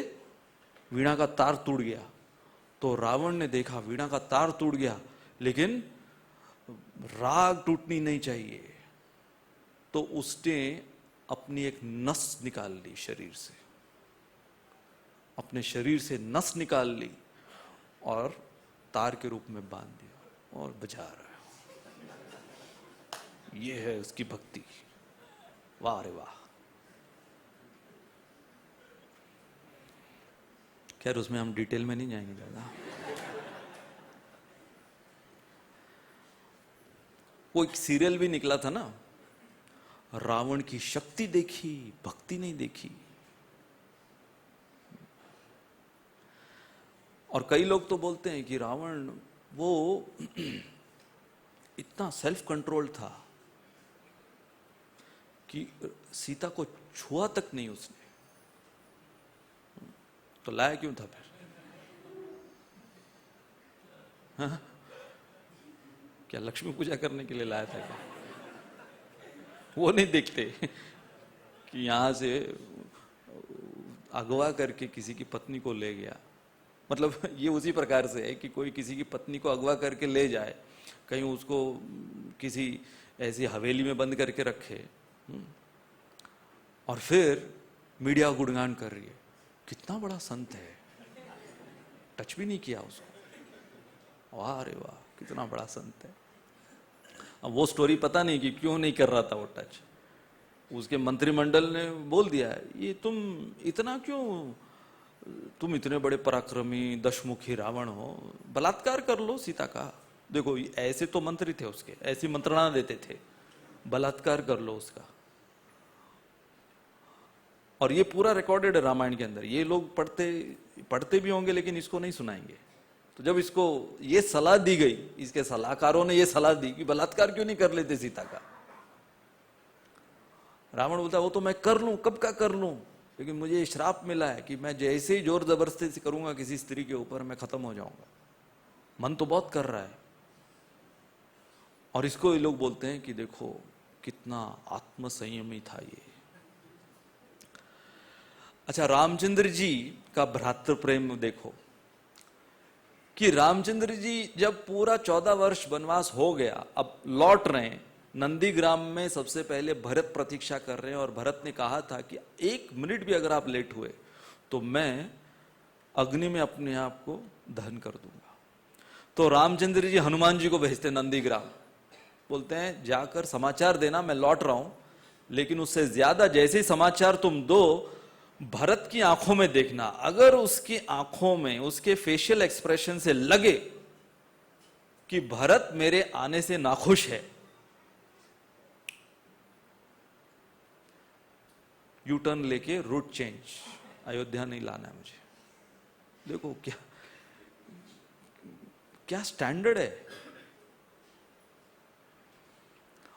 वीणा का तार टूट गया। तो रावण ने देखा वीणा का तार टूट गया, लेकिन राग टूटनी नहीं चाहिए, तो उसने अपनी एक नस निकाल ली शरीर से, अपने शरीर से नस निकाल ली और तार के रूप में बांध दिया और बजा रहा है। ये है उसकी भक्ति। वाह रे वाह। खैर उसमें हम डिटेल में नहीं जाएंगे ज्यादा। वो एक सीरियल भी निकला था ना, रावण की शक्ति देखी, भक्ति नहीं देखी। और कई लोग तो बोलते हैं कि रावण वो इतना सेल्फ कंट्रोल था कि सीता को छुआ तक नहीं उसने, तो लाया क्यों था फिर? हाँ? क्या लक्ष्मी पूजा करने के लिए लाया था क्या? वो नहीं देखते कि यहां से अगवा करके किसी की पत्नी को ले गया। मतलब ये उसी प्रकार से है कि कोई किसी की पत्नी को अगवा करके ले जाए, कहीं उसको किसी ऐसी हवेली में बंद करके रखे, और फिर मीडिया गुणगान कर रही है, कितना बड़ा संत है, टच भी नहीं किया उसको। वाह रे वाह, कितना बड़ा संत है। अब वो स्टोरी पता नहीं कि क्यों नहीं कर रहा था वो टच। उसके मंत्रिमंडल ने बोल दिया, ये तुम इतना क्यों, तुम इतने बड़े पराक्रमी दशमुखी रावण हो, बलात्कार कर लो सीता का। देखो ऐसे तो मंत्री थे उसके, ऐसी मंत्रणा देते थे, बलात्कार कर लो उसका। और ये पूरा रिकॉर्डेड है रामायण के अंदर। ये लोग पढ़ते भी होंगे लेकिन इसको नहीं सुनाएंगे। तो जब इसको ये सलाह दी गई, इसके सलाहकारों ने ये सलाह दी कि बलात्कार क्यों नहीं कर लेते सीता का, रावण बोलता वो तो मैं कर लूं, कब का कर लूं, लेकिन मुझे ये श्राप मिला है कि मैं जैसे ही जोर जबरदस्ती से करूंगा किसी स्त्री के ऊपर, मैं खत्म हो जाऊंगा। मन तो बहुत कर रहा है। और इसको ये लोग बोलते हैं कि देखो कितना आत्मसंयमी था ये। अच्छा, रामचंद्र जी का भ्रातृ प्रेम देखो कि रामचंद्र जी जब पूरा 14 वर्ष वनवास हो गया, अब लौट रहे हैं, नंदीग्राम में सबसे पहले भरत प्रतीक्षा कर रहे हैं, और भरत ने कहा था कि 1 मिनट भी अगर आप लेट हुए तो मैं अग्नि में अपने आप को दहन कर दूंगा। तो रामचंद्र जी हनुमान जी को भेजते नंदीग्राम, बोलते हैं जाकर समाचार देना मैं लौट रहा हूं, लेकिन उससे ज्यादा जैसे ही समाचार तुम दो, भरत की आंखों में देखना, अगर उसकी आंखों में, उसके फेशियल एक्सप्रेशन से लगे कि भरत मेरे आने से नाखुश है, यू टर्न लेके रूट चेंज, अयोध्या नहीं लाना है मुझे। देखो क्या क्या स्टैंडर्ड है।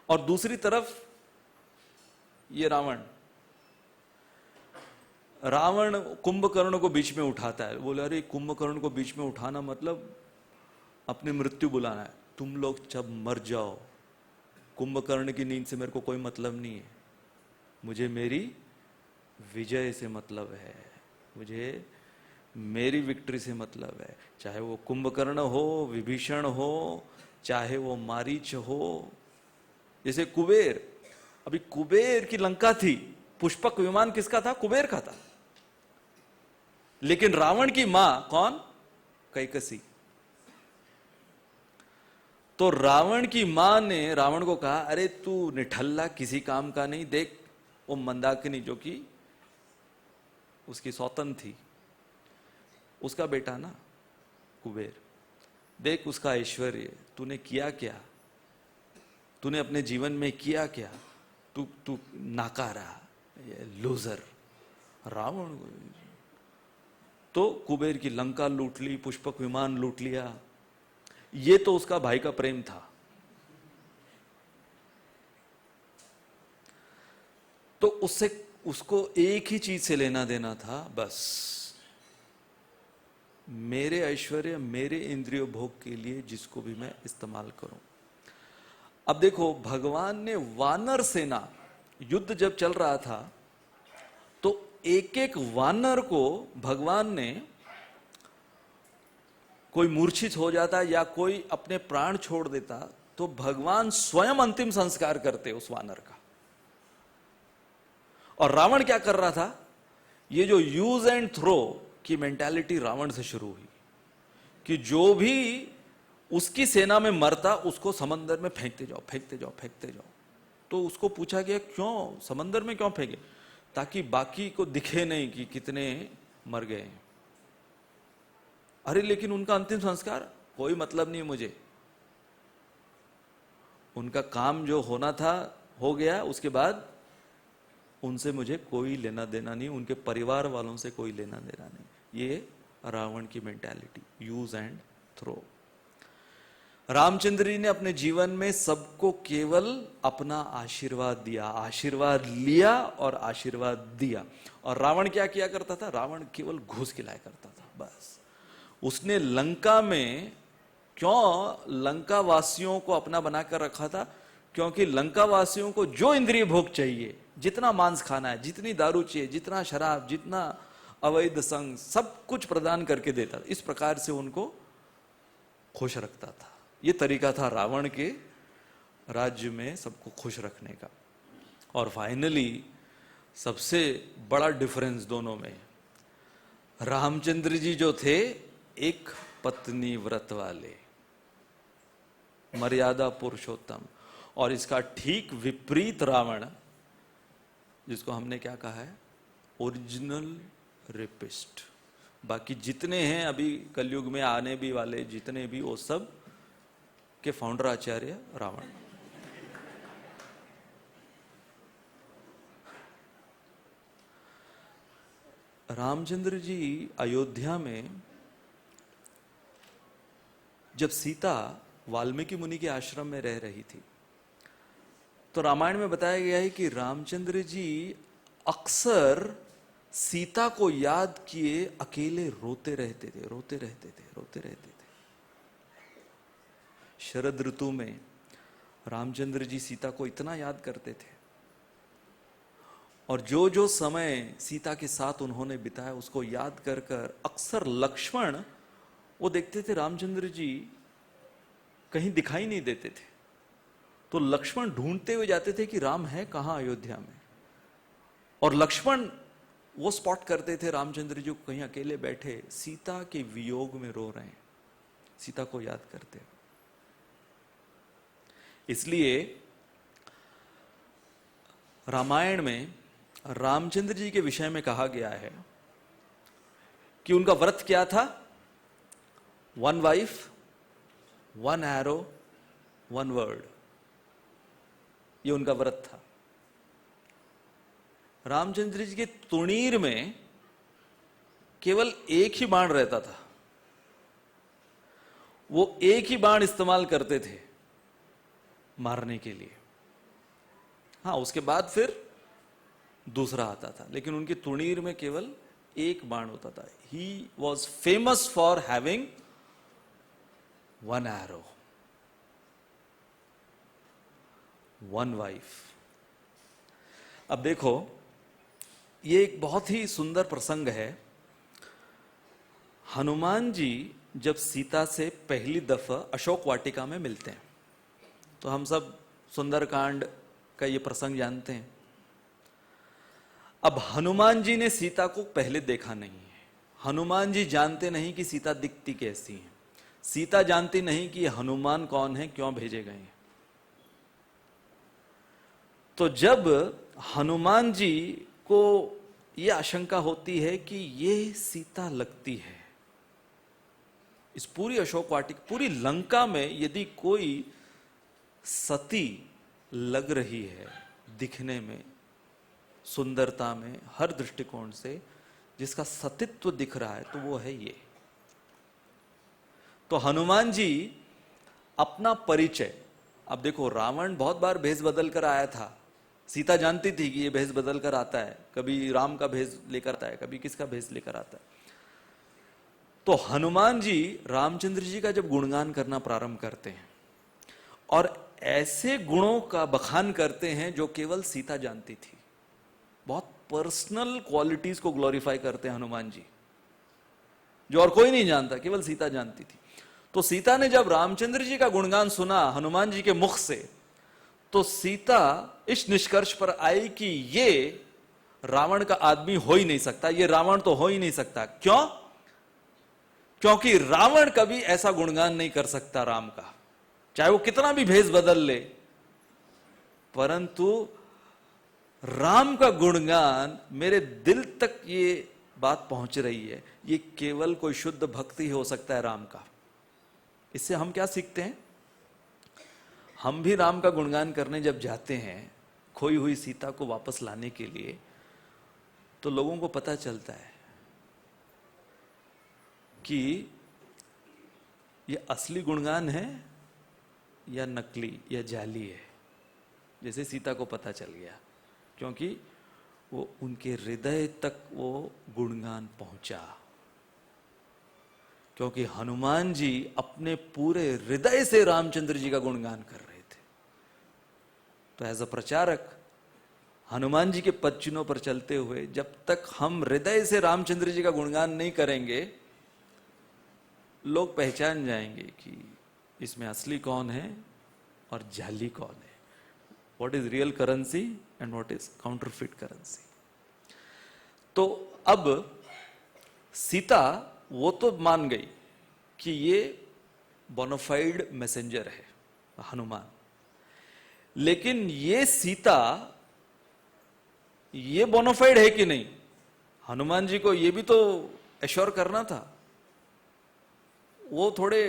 और दूसरी तरफ ये रावण कुंभकर्ण को बीच में उठाता है, बोले अरे कुंभकर्ण को बीच में उठाना मतलब अपनी मृत्यु बुलाना है, तुम लोग जब मर जाओ, कुंभकर्ण की नींद से मेरे को कोई मतलब नहीं है, मुझे मेरी विजय से मतलब है, मुझे मेरी विक्ट्री से मतलब है। चाहे वो कुंभकर्ण हो, विभीषण हो, चाहे वो मारीच हो, जैसे कुबेर, अभी कुबेर की लंका थी, पुष्पक विमान किसका था? कुबेर का था। लेकिन रावण की मां कौन? कैकसी। तो रावण की मां ने रावण को कहा अरे तू निठल्ला, किसी काम का नहीं, देख वो मंदाकिनी जो कि उसकी सौतन थी, उसका बेटा ना कुबेर, देख उसका ऐश्वर्य, तूने किया क्या, तूने अपने जीवन में किया क्या, तू नाकारा, लूजर। रावण तो कुबेर की लंका लूट ली, पुष्पक विमान लूट लिया। ये तो उसका भाई का प्रेम था। तो उसको एक ही चीज से लेना देना था, बस मेरे ऐश्वर्य, मेरे इंद्रिय भोग के लिए जिसको भी मैं इस्तेमाल करूं। अब देखो, भगवान ने वानर सेना, युद्ध जब चल रहा था तो एक एक वानर को भगवान ने, कोई मूर्छित हो जाता या कोई अपने प्राण छोड़ देता तो भगवान स्वयं अंतिम संस्कार करते उस वानर का। और रावण क्या कर रहा था? ये जो यूज एंड थ्रो की मेंटालिटी रावण से शुरू हुई कि जो भी उसकी सेना में मरता उसको समंदर में फेंकते जाओ, फेंकते जाओ, फेंकते जाओ। तो उसको पूछा गया, क्यों समंदर में क्यों फेंके? ताकि बाकी को दिखे नहीं कि कितने मर गए हैं। अरे लेकिन उनका अंतिम संस्कार, कोई मतलब नहीं मुझे, उनका काम जो होना था हो गया, उसके बाद उनसे मुझे कोई लेना देना नहीं, उनके परिवार वालों से कोई लेना देना नहीं। ये रावण की mentality, use and throw. Ramchandra ji ने अपने जीवन में सबको केवल अपना आशीर्वाद दिया, आशीर्वाद लिया और आशीर्वाद दिया। और रावण क्या किया करता था? रावण केवल घूस खिलाया करता था, बस। उसने लंका में क्यों लंका वासियों को अपना बनाकर रखा था? क्योंकि लंका वासियों को जो इंद्रिय भोग चाहिए, जितना मांस खाना है, जितनी दारू चाहिए, जितना शराब, जितना अवैध संग, सब कुछ प्रदान करके देता। इस प्रकार से उनको खुश रखता था। ये तरीका था रावण के राज्य में सबको खुश रखने का। और फाइनली सबसे बड़ा डिफरेंस दोनों में, रामचंद्र जी जो थे एक पत्नी व्रत वाले, मर्यादा पुरुषोत्तम, और इसका ठीक विपरीत रावण, जिसको हमने क्या कहा है? Original rapist. बाकी जितने हैं अभी कलयुग में आने भी वाले जितने भी, वो सब के फाउंडर आचार्य रावण। रामचंद्र जी अयोध्या में जब सीता वाल्मीकि मुनि के आश्रम में रह रही थी, तो रामायण में बताया गया है कि रामचंद्र जी अक्सर सीता को याद किए अकेले रोते रहते थे, रोते रहते थे, रोते रहते थे। शरद ऋतु में रामचंद्र जी सीता को इतना याद करते थे, और जो जो समय सीता के साथ उन्होंने बिताया उसको याद कर कर अक्सर लक्ष्मण, वो देखते थे रामचंद्र जी कहीं दिखाई नहीं देते थे, तो लक्ष्मण ढूंढते हुए जाते थे कि राम है कहां अयोध्या में। और लक्ष्मण वो स्पॉट करते थे रामचंद्र जी को कहीं अकेले बैठे सीता के वियोग में रो रहे हैं, सीता को याद करते। इसलिए रामायण में रामचंद्र जी के विषय में कहा गया है कि उनका व्रत क्या था? 1 वाइफ, 1 एरो, 1 वर्ड, ये उनका व्रत था। रामचंद्र जी के तुणीर में केवल एक ही बाण रहता था, वो एक ही बाण इस्तेमाल करते थे मारने के लिए। हाँ, उसके बाद फिर दूसरा आता था, लेकिन उनके तुणीर में केवल एक बाण होता था। He was famous for having 1 arrow, 1 wife. अब देखो, ये एक बहुत ही सुंदर प्रसंग है। हनुमान जी जब सीता से पहली दफा अशोक वाटिका में मिलते हैं, तो हम सब सुंदरकांड का ये प्रसंग जानते हैं। अब हनुमान जी ने सीता को पहले देखा नहीं है, हनुमान जी जानते नहीं कि सीता दिखती कैसी है, सीता जानती नहीं कि हनुमान कौन है, क्यों भेजे गए हैं। तो जब हनुमान जी को यह आशंका होती है कि ये सीता लगती है, इस पूरी अशोक वाटिका, पूरी लंका में यदि कोई सती लग रही है दिखने में, सुंदरता में, हर दृष्टिकोण से जिसका सतीत्व दिख रहा है, तो वो है ये। तो हनुमान जी अपना परिचय, अब देखो रावण बहुत बार भेष बदल कर आया था, सीता जानती थी कि ये भेष बदल कर आता है, कभी राम का भेष लेकर आता है, कभी किसका भेष लेकर आता है। तो हनुमान जी रामचंद्र जी का जब गुणगान करना प्रारंभ करते हैं और ऐसे गुणों का बखान करते हैं जो केवल सीता जानती थी, बहुत पर्सनल क्वालिटीज को ग्लोरीफाई करते हैं हनुमान जी, जो और कोई नहीं जानता, केवल सीता जानती थी। तो सीता ने जब रामचंद्र जी का गुणगान सुना हनुमान जी के मुख से, तो सीता इस निष्कर्ष पर आई कि ये रावण का आदमी हो ही नहीं सकता, ये रावण तो हो ही नहीं सकता। क्यों? क्योंकि रावण कभी ऐसा गुणगान नहीं कर सकता राम का, चाहे वो कितना भी भेष बदल ले, परंतु राम का गुणगान मेरे दिल तक ये बात पहुंच रही है, ये केवल कोई शुद्ध भक्ति हो सकता है राम का। इससे हम क्या सीखते हैं? हम भी राम का गुणगान करने जब जाते हैं खोई हुई सीता को वापस लाने के लिए, तो लोगों को पता चलता है कि ये असली गुणगान है या नकली या जाली है। जैसे सीता को पता चल गया, क्योंकि वो उनके हृदय तक वो गुणगान पहुंचा, क्योंकि हनुमान जी अपने पूरे हृदय से रामचंद्र जी का गुणगान कर रहे थे। तो एज अ प्रचारक हनुमान जी के पद चिन्हों पर चलते हुए जब तक हम हृदय से रामचंद्र जी का गुणगान नहीं करेंगे, लोग पहचान जाएंगे कि इसमें असली कौन है और जाली कौन है, what is real currency and what is counterfeit currency. तो अब सीता वो तो मान गई कि ये बोनाफाइड मैसेंजर है हनुमान, लेकिन ये सीता ये बोनाफाइड है कि नहीं, हनुमान जी को ये भी तो एश्योर करना था। वो थोड़े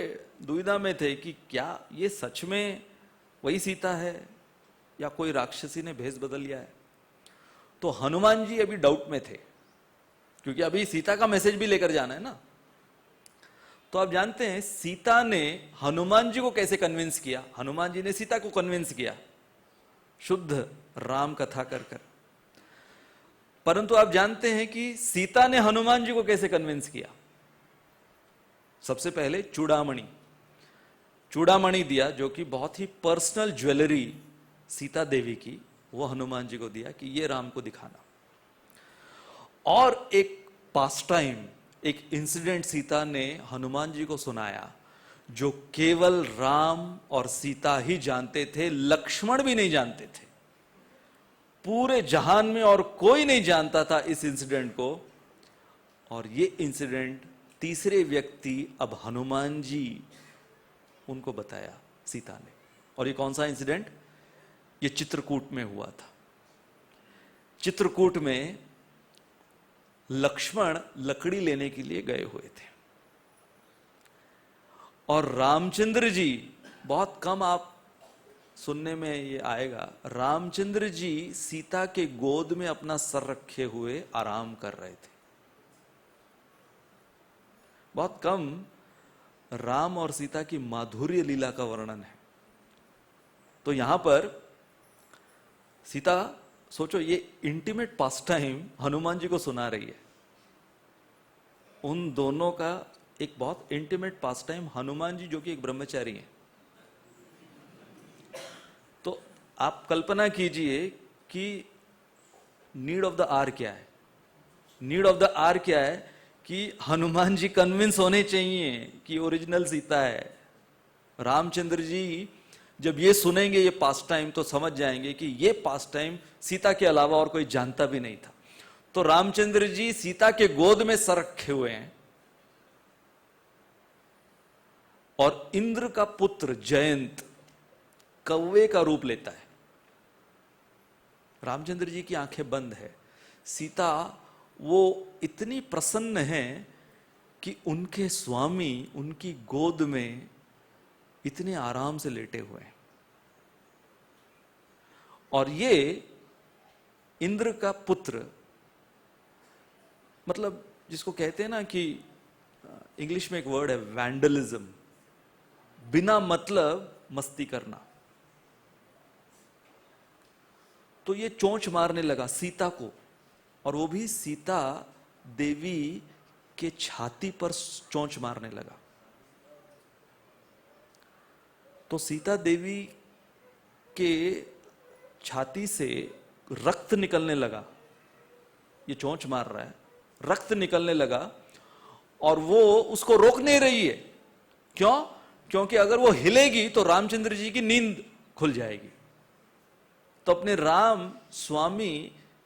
दुविधा में थे कि क्या ये सच में वही सीता है या कोई राक्षसी ने भेष बदल लिया है। तो हनुमान जी अभी डाउट में थे, क्योंकि अभी सीता का मैसेज भी लेकर जाना है ना। तो आप जानते हैं सीता ने हनुमान जी को कैसे कन्विंस किया? हनुमान जी ने सीता को कन्विंस किया शुद्ध राम कथा कर कर। परंतु आप जानते हैं कि सीता ने हनुमान जी को कैसे कन्विंस किया? सबसे पहले चूड़ामणि दिया, जो कि बहुत ही पर्सनल ज्वेलरी सीता देवी की, वो हनुमान जी को दिया कि ये राम को दिखाना। और एक पास टाइम, एक इंसिडेंट सीता ने हनुमान जी को सुनाया जो केवल राम और सीता ही जानते थे, लक्ष्मण भी नहीं जानते थे, पूरे जहान में और कोई नहीं जानता था इस इंसिडेंट को। और ये इंसिडेंट तीसरे व्यक्ति अब हनुमान जी उनको बताया सीता ने। और ये कौन सा इंसिडेंट? ये चित्रकूट में हुआ था। चित्रकूट में लक्ष्मण लकड़ी लेने के लिए गए हुए थे और रामचंद्र जी, बहुत कम आप सुनने में ये आएगा, रामचंद्र जी सीता के गोद में अपना सर रखे हुए आराम कर रहे थे। बहुत कम राम और सीता की माधुर्य लीला का वर्णन है। तो यहां पर सीता, सोचो, ये इंटीमेट पास टाइम हनुमान जी को सुना रही है। उन दोनों का एक बहुत इंटीमेट पास टाइम, हनुमान जी जो कि एक ब्रह्मचारी हैं। तो आप कल्पना कीजिए कि नीड ऑफ द आवर क्या है। नीड ऑफ द आवर क्या है कि हनुमान जी कन्विंस होने चाहिए कि ओरिजिनल सीता है। रामचंद्र जी जब ये सुनेंगे ये पास टाइम, तो समझ जाएंगे कि ये पास टाइम सीता के अलावा और कोई जानता भी नहीं था। तो रामचंद्र जी सीता के गोद में सर रखे हुए हैं और इंद्र का पुत्र जयंत कौवे का रूप लेता है। रामचंद्र जी की आंखें बंद है। सीता वो इतनी प्रसन्न है कि उनके स्वामी उनकी गोद में इतने आराम से लेटे हुए हैं। और ये इंद्र का पुत्र, मतलब जिसको कहते हैं ना कि इंग्लिश में एक वर्ड है वैंडलिज्म, बिना मतलब मस्ती करना। तो ये चोंच मारने लगा सीता को, और वो भी सीता देवी के छाती पर चोंच मारने लगा। तो सीता देवी के छाती से रक्त निकलने लगा। ये चोंच मार रहा है, रक्त निकलने लगा और वो उसको रोक नहीं रही है। क्यों? क्योंकि अगर वो हिलेगी तो रामचंद्र जी की नींद खुल जाएगी। तो अपने राम स्वामी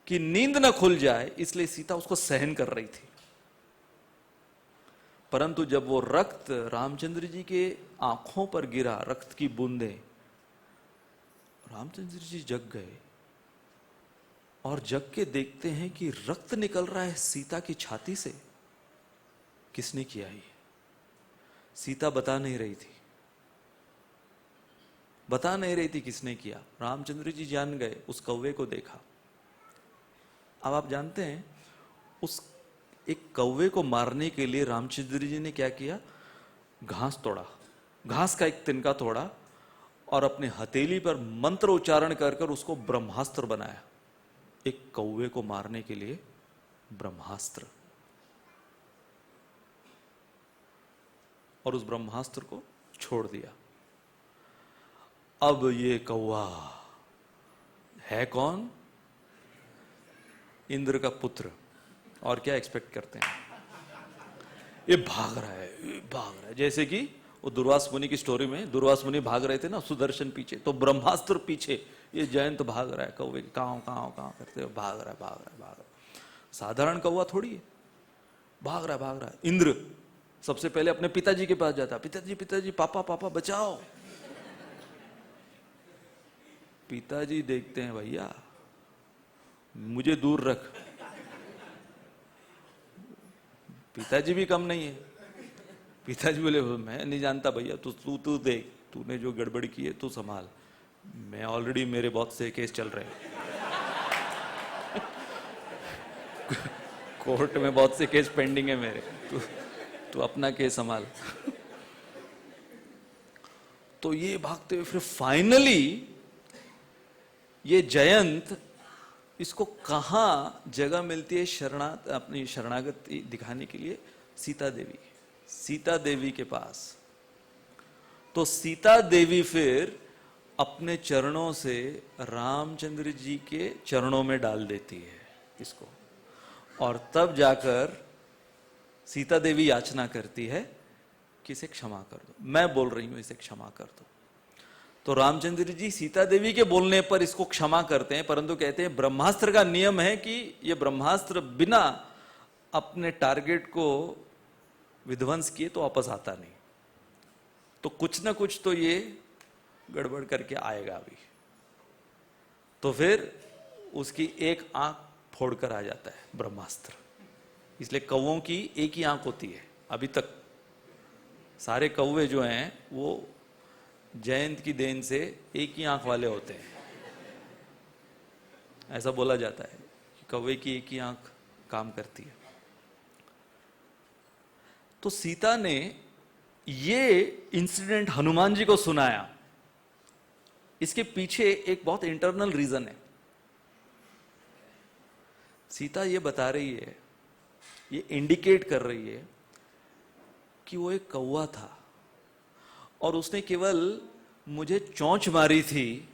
की नींद न खुल जाए इसलिए सीता उसको सहन कर रही थी। परंतु जब वो रक्त रामचंद्र जी के आंखों पर गिरा, रक्त की बूंदें, रामचंद्र जी जग गए और जग के देखते हैं कि रक्त निकल रहा है सीता की छाती से। किसने किया ये? सीता बता नहीं रही थी, बता नहीं रही थी किसने किया। रामचंद्र जी जान गए, उस कौवे को देखा। अब आप जानते हैं उस एक कौवे को मारने के लिए रामचंद्र जी ने क्या किया? घास तोड़ा, घास का एक तिनका तोड़ा और अपने हथेली पर मंत्र उच्चारण कर कर उसको ब्रह्मास्त्र बनाया। एक कौवे को मारने के लिए ब्रह्मास्त्र। और उस ब्रह्मास्त्र को छोड़ दिया। अब ये कौवा है कौन? इंद्र का पुत्र। और क्या एक्सपेक्ट करते हैं? ये भाग रहा है, भाग रहा है। जैसे कि वो दुर्वास मुनि की स्टोरी में दुर्वास मुनि भाग रहे थे ना, सुदर्शन पीछे, तो ब्रह्मास्त्र पीछे, ये जयंत भाग रहा है कौवे, कांव कांव कांव करते हुए भाग रहा है, भाग रहा है, भाग रहा है। साधारण कौवा थोड़ी है, भाग रहा है, भाग रहा है। इंद्र सबसे पहले अपने पिताजी के पास जाता, पिताजी पिताजी, पापा पापा बचाओ। पिताजी देखते हैं भैया मुझे दूर रख। पिताजी भी कम नहीं है। पिताजी बोले मैं नहीं जानता भैया, तू देख, तूने जो गड़बड़ी की है तू संभाल, मैं ऑलरेडी, मेरे बहुत से केस चल रहे हैं कोर्ट में बहुत से केस पेंडिंग है मेरे, तू अपना केस संभाल। तो ये भागते हुए फिर फाइनली ये जयंत, इसको कहां जगह मिलती है अपनी शरणागति दिखाने के लिए? सीता देवी, सीता देवी के पास। तो सीता देवी फिर अपने चरणों से रामचंद्र जी के चरणों में डाल देती है इसको, और तब जाकर सीता देवी याचना करती है कि इसे क्षमा कर दो, मैं बोल रही हूं इसे क्षमा कर दो। तो रामचंद्र जी सीता देवी के बोलने पर इसको क्षमा करते हैं, परंतु कहते हैं ब्रह्मास्त्र का नियम है कि यह ब्रह्मास्त्र बिना अपने टारगेट को विध्वंस किए तो वापस आता नहीं, तो कुछ ना कुछ तो ये गड़बड़ करके आएगा अभी। तो फिर उसकी एक आंख फोड़कर आ जाता है ब्रह्मास्त्र। इसलिए कौवों की एक ही आंख होती है। अभी तक सारे कौवे जो हैं वो जयंत की देन से एक ही आंख वाले होते हैं। ऐसा बोला जाता है कि कौवे की एक ही आंख काम करती है। तो सीता ने ये इंसिडेंट हनुमान जी को सुनाया। इसके पीछे एक बहुत इंटरनल रीजन है। सीता ये बता रही है, ये इंडिकेट कर रही है कि वो एक कौवा था और उसने केवल मुझे चोंच मारी थी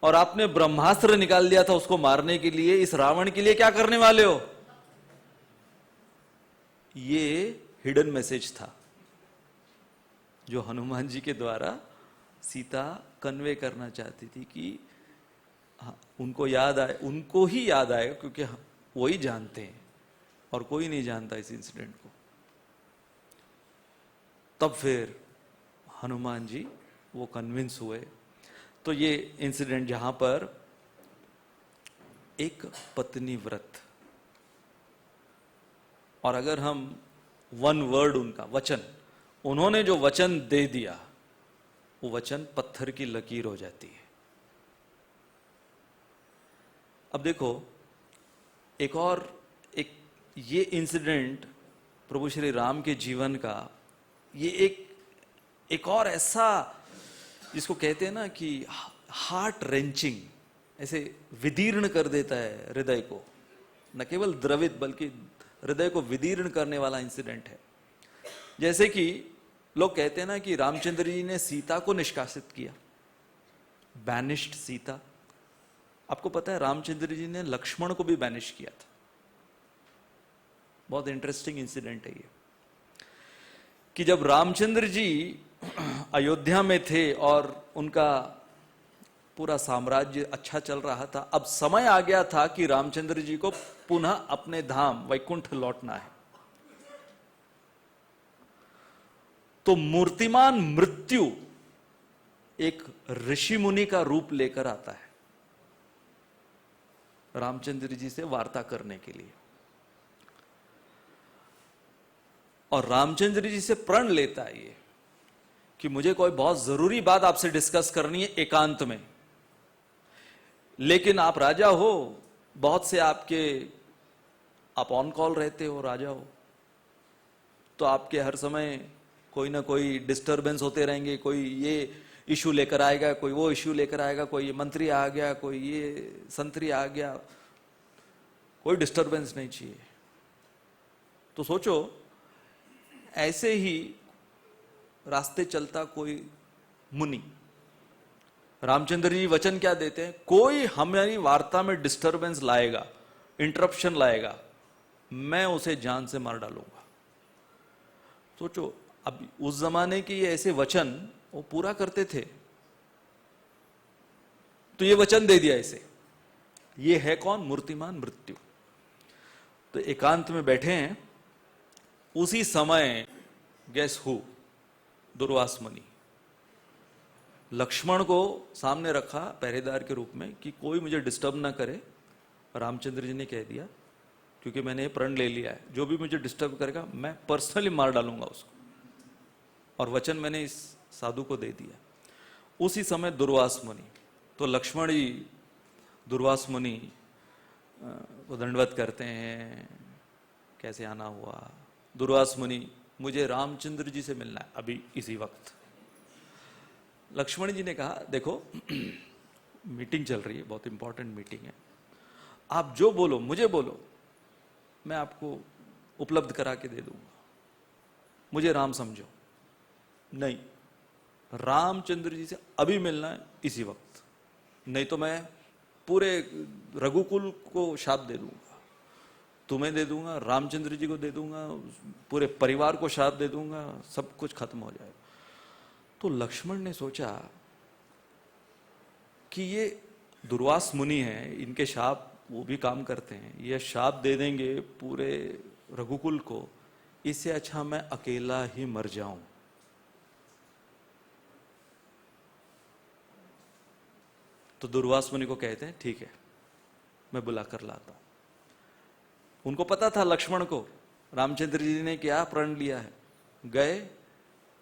और आपने ब्रह्मास्त्र निकाल दिया था उसको मारने के लिए। इस रावण के लिए क्या करने वाले हो? ये हिडन मैसेज था जो हनुमान जी के द्वारा सीता कन्वे करना चाहती थी कि उनको याद आए, उनको ही याद आएगा, क्योंकि वो ही जानते हैं और कोई नहीं जानता इस इंसिडेंट को। तब फिर हनुमान जी वो कन्विंस हुए। तो ये इंसिडेंट जहां पर एक पत्नी व्रत, और अगर हम वन वर्ड उनका वचन, उन्होंने जो वचन दे दिया वो वचन पत्थर की लकीर हो जाती है। अब देखो एक ये इंसिडेंट प्रभु श्री राम के जीवन का, ये एक और ऐसा जिसको कहते हैं ना कि हार्ट रेंचिंग, ऐसे विदीर्ण कर देता है हृदय को, न केवल द्रवित बल्कि हृदय को विदीर्ण करने वाला इंसिडेंट है। जैसे कि लोग कहते हैं ना कि रामचंद्र जी ने सीता को निष्कासित किया, बैनिश्ड सीता। आपको पता है रामचंद्र जी ने लक्ष्मण को भी बैनिश किया था। बहुत इंटरेस्टिंग इंसिडेंट है ये, कि जब रामचंद्र जी अयोध्या में थे और उनका पूरा साम्राज्य अच्छा चल रहा था, अब समय आ गया था कि रामचंद्र जी को पुनः अपने धाम वैकुंठ लौटना है। तो मूर्तिमान मृत्यु एक ऋषि मुनि का रूप लेकर आता है रामचंद्र जी से वार्ता करने के लिए, और रामचंद्र जी से प्रण लेता है ये कि मुझे कोई बहुत जरूरी बात आपसे डिस्कस करनी है एकांत में, लेकिन आप राजा हो, बहुत से आप ऑन कॉल रहते हो, राजा हो, तो आपके हर समय कोई ना कोई डिस्टरबेंस होते रहेंगे। कोई ये इशू लेकर आएगा, कोई वो इशू लेकर आएगा, कोई ये मंत्री आ गया, कोई ये संतरी आ गया, कोई डिस्टरबेंस नहीं चाहिए। तो सोचो ऐसे ही रास्ते चलता कोई मुनि, रामचंद्र जी वचन क्या देते हैं, कोई हमारी वार्ता में डिस्टरबेंस लाएगा, इंटरप्शन लाएगा, मैं उसे जान से मार डालूंगा। सोचो अब उस जमाने के ये ऐसे वचन वो पूरा करते थे, तो ये वचन दे दिया ऐसे। ये है कौन? मूर्तिमान मृत्यु। तो एकांत में बैठे हैं, उसी समय गेस हु, दुर्वास मुनि लक्ष्मण को सामने रखा पहरेदार के रूप में कि कोई मुझे डिस्टर्ब ना करे। रामचंद्र जी ने कह दिया क्योंकि मैंने प्रण ले लिया है, जो भी मुझे डिस्टर्ब करेगा मैं पर्सनली मार डालूंगा उसको, और वचन मैंने इस साधु को दे दिया। उसी समय दुर्वास मुनि, तो लक्ष्मण जी दुर्वास मुनि को दंडवत करते हैं, कैसे आना हुआ। दुर्वास मुनि, मुझे रामचंद्र जी से मिलना है अभी इसी वक्त। लक्ष्मण जी ने कहा देखो मीटिंग चल रही है, बहुत इंपॉर्टेंट मीटिंग है, आप जो बोलो मुझे बोलो, मैं आपको उपलब्ध करा के दे दूंगा, मुझे राम समझो। नहीं, रामचंद्र जी से अभी मिलना है इसी वक्त, नहीं तो मैं पूरे रघुकुल को शाप दे दूंगा, तुम्हें दे दूंगा, रामचंद्र जी को दे दूंगा, पूरे परिवार को शाप दे दूंगा, सब कुछ खत्म हो जाएगा। तो लक्ष्मण ने सोचा कि ये दुर्वास मुनि हैं, इनके शाप वो भी काम करते हैं, ये शाप दे देंगे पूरे रघुकुल को, इससे अच्छा मैं अकेला ही मर जाऊं। तो दुर्वास मुनि को कहते हैं ठीक है, मैं बुला कर लाता हूं। उनको पता था लक्ष्मण को रामचंद्र जी ने क्या प्रण लिया है। गए,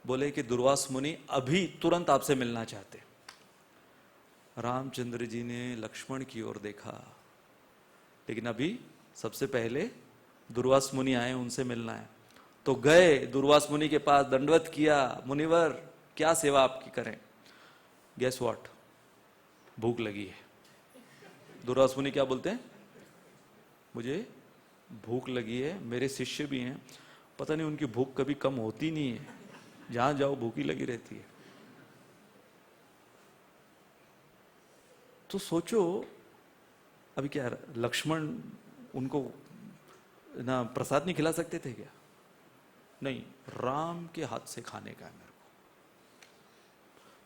बोले कि दुर्वास मुनि अभी तुरंत आपसे मिलना चाहते। रामचंद्र जी ने लक्ष्मण की ओर देखा, लेकिन अभी सबसे पहले दुर्वास मुनि आए, उनसे मिलना है। तो गए दुर्वास मुनि के पास, दंडवत किया, मुनिवर क्या सेवा आपकी करें। गेस व्हाट, भूख लगी है। दुर्वास मुनि क्या बोलते हैं, मुझे भूख लगी है, मेरे शिष्य भी हैं, पता नहीं उनकी भूख कभी कम होती नहीं है, जहां जाओ भूखी लगी रहती है। तो सोचो अभी क्या लक्ष्मण उनको ना प्रसाद नहीं खिला सकते थे क्या? नहीं, राम के हाथ से खाने का है मेरे को।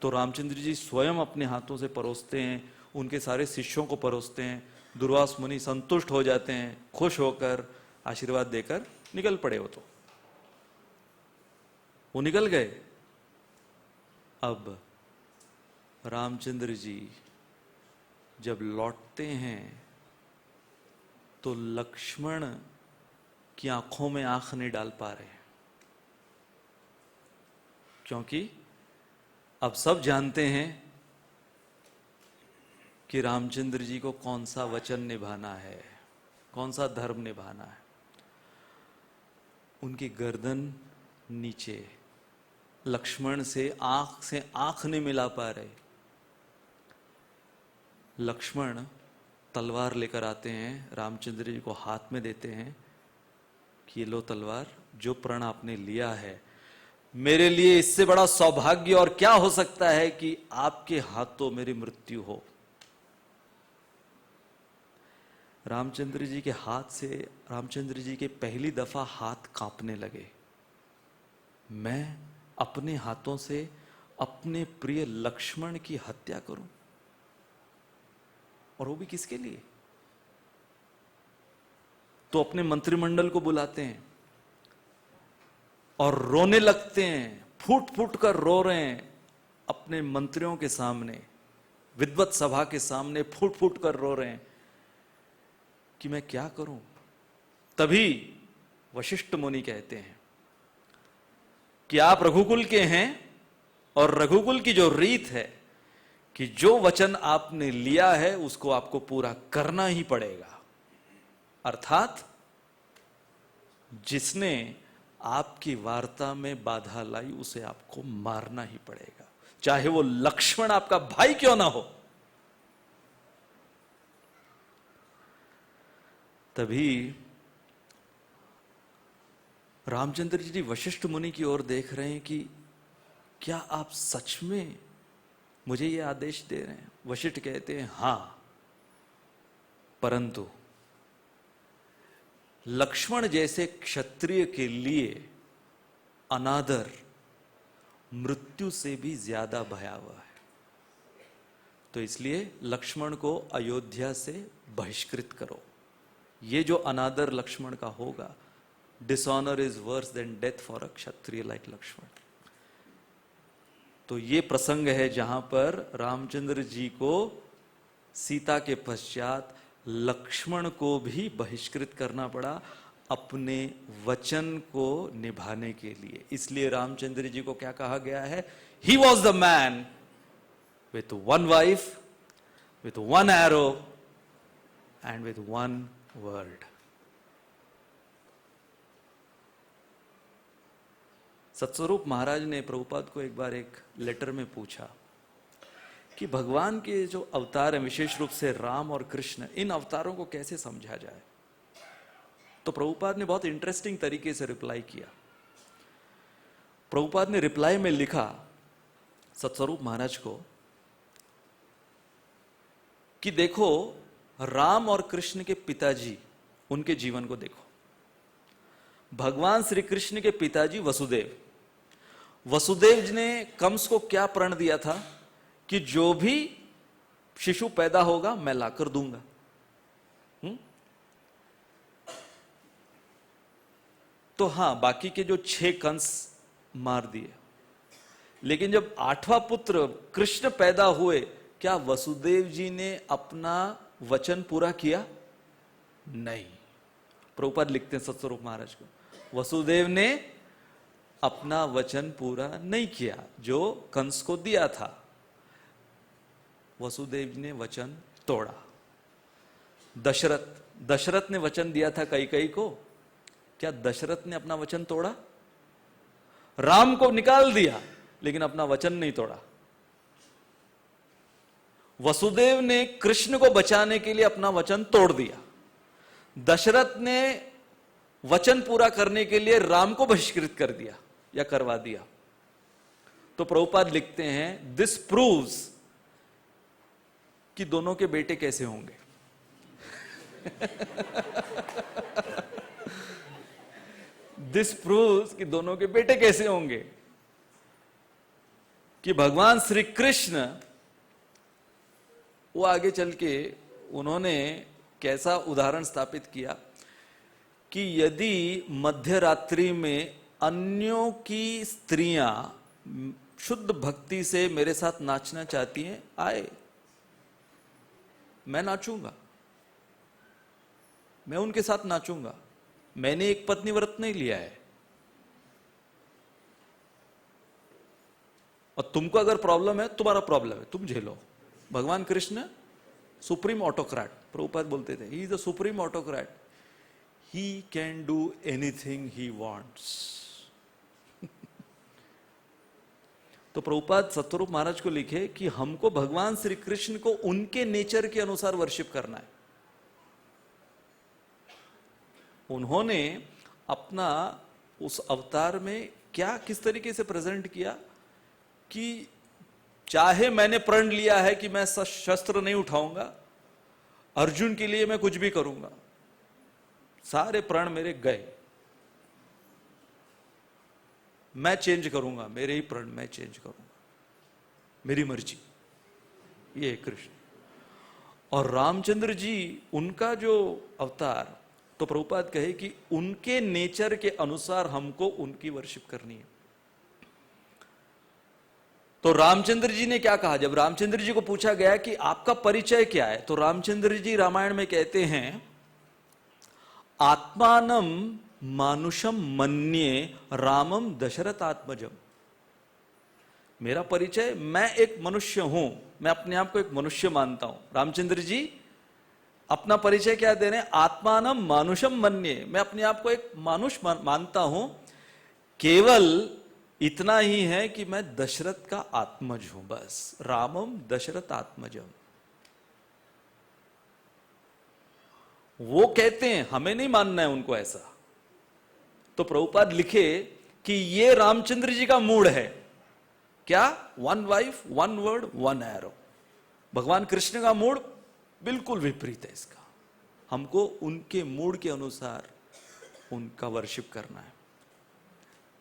तो रामचंद्र जी स्वयं अपने हाथों से परोसते हैं, उनके सारे शिष्यों को परोसते हैं। दुर्वास मुनि संतुष्ट हो जाते हैं, खुश होकर आशीर्वाद देकर निकल पड़े। तो वो निकल गए। अब रामचंद्र जी जब लौटते हैं तो लक्ष्मण की आंखों में आंख नहीं डाल पा रहे, क्योंकि अब सब जानते हैं कि रामचंद्र जी को कौन सा वचन निभाना है, कौन सा धर्म निभाना है। उनकी गर्दन नीचे, लक्ष्मण से आंख नहीं मिला पा रहे। लक्ष्मण तलवार लेकर आते हैं, रामचंद्र जी को हाथ में देते हैं, कि ये लो तलवार, जो प्रण आपने लिया है, मेरे लिए इससे बड़ा सौभाग्य और क्या हो सकता है कि आपके हाथों मेरी मृत्यु हो। रामचंद्र जी के हाथ से, रामचंद्र जी के पहली दफा हाथ कांपने लगे। मैं अपने हाथों से अपने प्रिय लक्ष्मण की हत्या करूं, और वो भी किसके लिए? तो अपने मंत्रिमंडल को बुलाते हैं और रोने लगते हैं, फूट फूट कर रो रहे हैं अपने मंत्रियों के सामने, विद्वत सभा के सामने फूट फूट कर रो रहे हैं कि मैं क्या करूं। तभी वशिष्ठ मुनि कहते हैं कि आप रघुकुल के हैं, और रघुकुल की जो रीत है कि जो वचन आपने लिया है उसको आपको पूरा करना ही पड़ेगा। अर्थात जिसने आपकी वार्ता में बाधा लाई उसे आपको मारना ही पड़ेगा, चाहे वो लक्ष्मण आपका भाई क्यों ना हो। तभी रामचंद्र जी वशिष्ठ मुनि की ओर देख रहे हैं कि क्या आप सच में मुझे ये आदेश दे रहे हैं? वशिष्ठ कहते हैं हां, परंतु लक्ष्मण जैसे क्षत्रिय के लिए अनादर मृत्यु से भी ज्यादा भयावह है, तो इसलिए लक्ष्मण को अयोध्या से बहिष्कृत करो। ये जो अनादर लक्ष्मण का होगा, dishonour is worse than death for a kshatriya like Lakshman. तो ये प्रसंग है जहां पर रामचंद्र जी को सीता के पश्चात लक्ष्मण को भी बहिष्कृत करना पड़ा अपने वचन को निभाने के लिए। इसलिए रामचंद्र जी को क्या कहा गया है? He was the man with one wife, with one arrow and with one word. Satsvarupa Maharaj ने प्रभुपाद को एक बार एक लेटर में पूछा कि भगवान के जो अवतार हैं, विशेष रूप से राम और कृष्ण, इन अवतारों को कैसे समझा जाए। तो प्रभुपाद ने बहुत इंटरेस्टिंग तरीके से रिप्लाई किया। प्रभुपाद ने रिप्लाई में लिखा सत्स्वरूप महाराज को कि देखो, राम और कृष्ण के पिताजी, उनके जीवन को देखो। भगवान श्री कृष्ण के पिताजी वसुदेव, वसुदेव जी ने कंस को क्या प्रण दिया था कि जो भी शिशु पैदा होगा मैं लाकर दूंगा। तो हां, बाकी के जो 6 कंस मार दिए, लेकिन जब 8वां पुत्र कृष्ण पैदा हुए, क्या वसुदेव जी ने अपना वचन पूरा किया? नहीं। प्रभुपाद लिखते हैं सत्स्वरूप महाराज को, वसुदेव ने अपना वचन पूरा नहीं किया जो कंस को दिया था। वसुदेव ने वचन तोड़ा। दशरथ ने वचन दिया था कैकेयी को, क्या दशरथ ने अपना वचन तोड़ा? राम को निकाल दिया लेकिन अपना वचन नहीं तोड़ा। वसुदेव ने कृष्ण को बचाने के लिए अपना वचन तोड़ दिया। दशरथ ने वचन पूरा करने के लिए राम को बहिष्कृत कर दिया या करवा दिया। तो प्रभुपाद लिखते हैं, दिस प्रूव्स कि दोनों के बेटे कैसे होंगे। दिस प्रूव्स कि दोनों के बेटे कैसे होंगे, कि भगवान श्री कृष्ण वो आगे चल के उन्होंने कैसा उदाहरण स्थापित किया कि यदि मध्य रात्रि में अन्यों की स्त्रियां शुद्ध भक्ति से मेरे साथ नाचना चाहती हैं, आए, मैं नाचूंगा, मैं उनके साथ नाचूंगा। मैंने एक पत्नी व्रत नहीं लिया है। और तुमको अगर प्रॉब्लम है, तुम्हारा प्रॉब्लम है, तुम झेलो। भगवान कृष्ण सुप्रीम ऑटोक्रेट, प्रभुपाद बोलते थे, he is the supreme autocrat, he can do anything he wants. तो प्रभुपाद सत्स्वरूप महाराज को लिखे कि हमको भगवान श्री कृष्ण को उनके नेचर के अनुसार वर्शिप करना है। उन्होंने अपना उस अवतार में क्या किस तरीके से प्रेजेंट किया कि चाहे मैंने प्रण लिया है कि मैं शस्त्र नहीं उठाऊंगा, अर्जुन के लिए मैं कुछ भी करूंगा, सारे प्रण मेरे गए, मैं चेंज करूंगा, मेरे ही प्रण मैं चेंज करूंगा, मेरी मर्जी। ये है कृष्ण। और रामचंद्र जी, उनका जो अवतार, तो प्रभुपाद कहे कि उनके नेचर के अनुसार हमको उनकी वर्शिप करनी है। तो रामचंद्र जी ने क्या कहा, जब रामचंद्र जी को पूछा गया कि आपका परिचय क्या है, तो रामचंद्र जी रामायण में कहते हैं, आत्मानम मानुषम मन्ये रामम दशरथ आत्मजम। मेरा परिचय, मैं एक मनुष्य हूं, मैं अपने आप को एक मनुष्य मानता हूं। रामचंद्र जी अपना परिचय क्या दे रहे हैं, आत्मानम मानुषम मन्ये, मैं अपने आप को एक मानुष मानता हूं, केवल इतना ही है कि मैं दशरथ का आत्मज हूं, बस। रामम दशरथ आत्मजम। वो कहते हैं, हमें नहीं मानना है उनको ऐसा। तो प्रभुपाद लिखे कि ये रामचंद्र जी का मूड है, क्या, one wife, one word, one arrow. भगवान कृष्ण का मूड बिल्कुल विपरीत है इसका। हमको उनके मूड के अनुसार उनका वर्शिप करना है।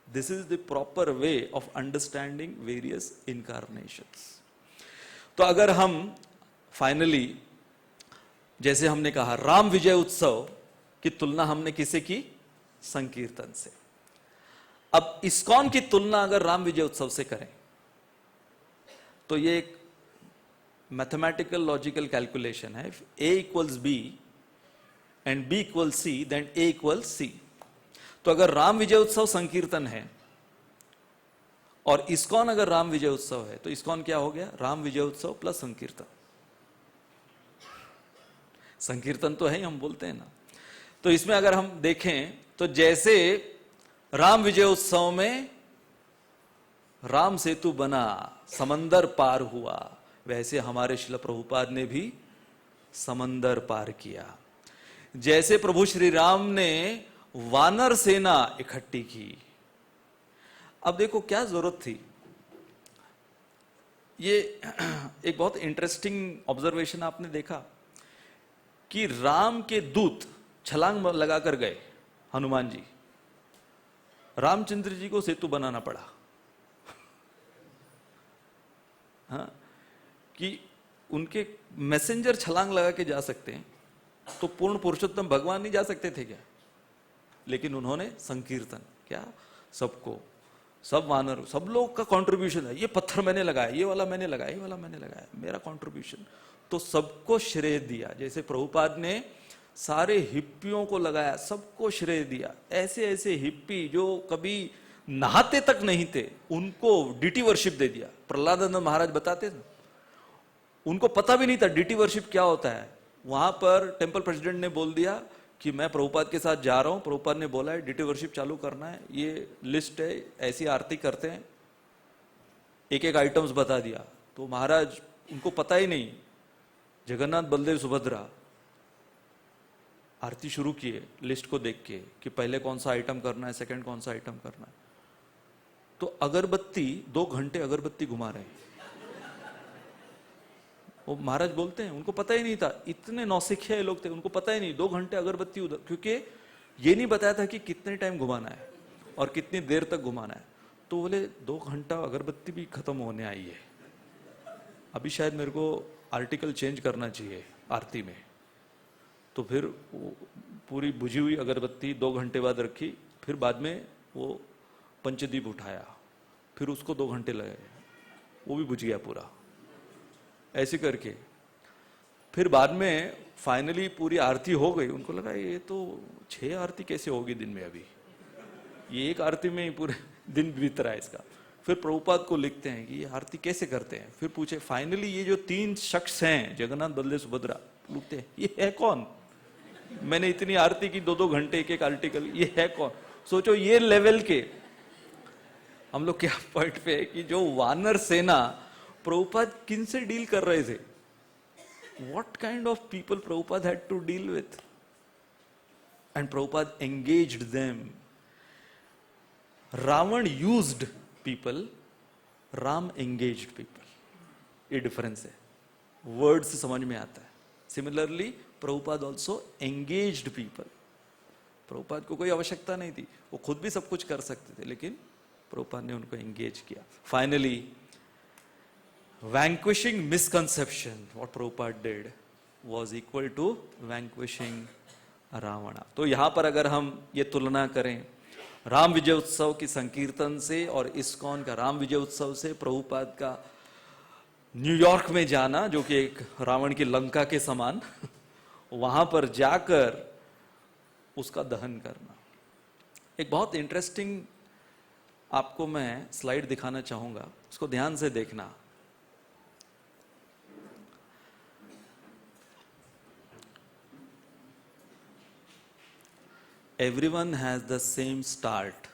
This is the proper way of understanding various incarnations. तो अगर हम फाइनली, जैसे हमने कहा, राम विजय उत्सव की तुलना हमने किसे की, संकीर्तन से। अब इस्कॉन की तुलना अगर राम विजय उत्सव से करें तो ये एक मैथमेटिकल लॉजिकल कैलकुलेशन है। A equals B and B equal C, then A equal C। तो अगर राम विजय उत्सव संकीर्तन है और इस्कॉन अगर राम विजय उत्सव है, तो इस्कॉन क्या हो गया, राम विजय उत्सव प्लस संकीर्तन। संकीर्तन तो है ही, हम बोलते हैं ना। तो इसमें अगर हम देखें तो जैसे राम विजय उत्सव में राम सेतु बना, समंदर पार हुआ, वैसे हमारे श्रील प्रभुपाद ने भी समंदर पार किया। जैसे प्रभु श्री राम ने वानर सेना इकट्ठी की। अब देखो क्या जरूरत थी, ये एक बहुत इंटरेस्टिंग ऑब्जर्वेशन आपने देखा कि राम के दूत छलांग लगाकर गए, हनुमान जी, रामचंद्र जी को सेतु बनाना पड़ा। हाँ, कि उनके मैसेंजर छलांग लगा के जा सकते हैं, तो पूर्ण पुरुषोत्तम भगवान नहीं जा सकते थे क्या? लेकिन उन्होंने संकीर्तन, क्या, सबको, सब वानर, सब लोग का कंट्रीब्यूशन है, ये पत्थर मैंने लगाया, ये वाला मैंने लगाया, ये वाला मैंने लगाया, मेरा कंट्रीब्यूशन, तो सबको श्रेय दिया। जैसे प्रभुपाद ने सारे हिप्पियों को लगाया, सबको श्रेय दिया। ऐसे ऐसे हिप्पी जो कभी नहाते तक नहीं थे, उनको डीटी वर्शिप दे दिया। प्रहलादानंद महाराज बताते थे, उनको पता भी नहीं था डीटी वर्शिप क्या होता है। वहां पर टेंपल प्रेसिडेंट ने बोल दिया कि मैं प्रभुपाद के साथ जा रहा हूं, प्रभुपाद ने बोला है डीटी वर्शिप चालू करना है, ये लिस्ट है, ऐसी आरती करते हैं, एक एक आइटम्स बता दिया। तो महाराज, उनको पता ही नहीं, जगन्नाथ बलदेव सुभद्रा आरती शुरू किए लिस्ट को देख के कि पहले कौन सा आइटम करना है, सेकंड कौन सा आइटम करना है। तो अगरबत्ती 2 घंटे अगरबत्ती घुमा रहे हैं। वो महाराज बोलते हैं उनको पता ही नहीं था, इतने नौसिखिया लोग थे, उनको पता ही नहीं, 2 घंटे अगरबत्ती उधर, क्योंकि ये नहीं बताया था कि कितने टाइम घुमाना है और कितनी देर तक घुमाना है। तो बोले 2 घंटा अगरबत्ती भी खत्म होने आई है, अभी शायद मेरे को आर्टिकल चेंज करना चाहिए आरती में। तो फिर पूरी बुझी हुई अगरबत्ती 2 घंटे बाद रखी, फिर बाद में वो पंचदीप उठाया, फिर उसको 2 घंटे लगे, वो भी बुझ गया पूरा। ऐसे करके फिर बाद में फाइनली पूरी आरती हो गई। उनको लगा ये तो 6 आरती कैसे होगी दिन में, अभी ये एक आरती में ही पूरे दिन बीत रहा है इसका। फिर प्रभुपाद को लिखते हैं कि ये आरती कैसे करते हैं। फिर पूछे, फाइनली ये जो 3 शख्स हैं, जगन्नाथ बलदेव सुभद्रा, पूछते हैं ये है कौन? मैंने इतनी आरती की 2-2 घंटे एक एक आर्टिकल, ये है कौन? सोचो ये लेवल के हम लोग क्या पॉइंट पे है कि जो वानर सेना, प्रभुपाद किन से डील कर रहे थे? What kind of people Prabhupada had to deal with? and Prabhupada engaged them. Ravan used people, Ram engaged people. ये डिफरेंस है, वर्ड से समझ में आता है. Similarly Prabhupada also engaged people. Prabhupada को कोई आवश्यकता नहीं थी, वो खुद भी सब कुछ कर सकते थे, लेकिन प्रभुपाद ने उनको एंगेज किया. Finally vanquishing misconception, what Prabhupada did was equal to vanquishing Ravan. तो यहां पर अगर हम ये तुलना करें राम विजय उत्सव की संकीर्तन से और इस्कॉन का राम विजय उत्सव से, प्रभुपाद का न्यूयॉर्क में जाना जो कि एक रावण की लंका के समान, वहां पर जाकर उसका दहन करना. एक बहुत इंटरेस्टिंग आपको मैं स्लाइड दिखाना चाहूंगा, उसको ध्यान से देखना. Everyone has the same start.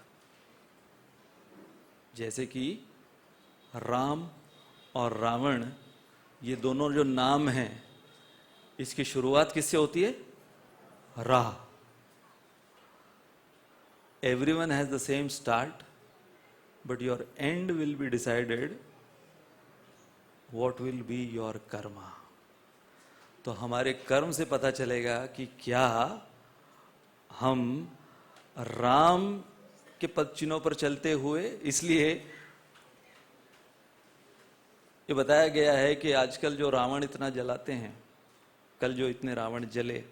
जैसे कि राम और रावण, ये दोनों जो नाम हैं, इसकी शुरुआत किससे होती है? रा. Everyone has the same start, but your and will be decided what will be your Karma. तो हमारे कर्म से पता चलेगा कि क्या हम राम के पद चिन्हों पर चलते हुए, इसलिए ये बताया गया है कि आजकल जो रावण इतना जलाते हैं, कल जो इतने रावण जले,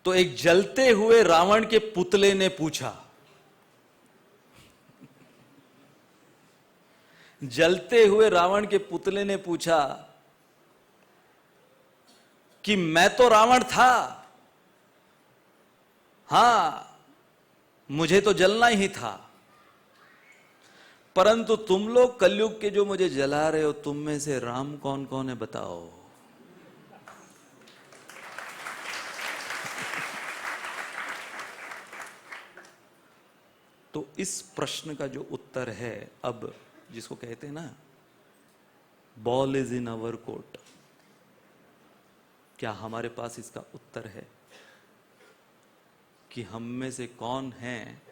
तो एक जलते हुए रावण के पुतले ने पूछा, जलते हुए रावण के पुतले ने पूछा कि मैं तो रावण था, हां मुझे तो जलना ही था, परंतु तुम लोग कलयुग के जो मुझे जला रहे हो, तुम में से राम कौन कौन है बताओ. तो इस प्रश्न का जो उत्तर है, अब जिसको कहते हैं ना ball is in our court, क्या हमारे पास इसका उत्तर है कि हम में से कौन है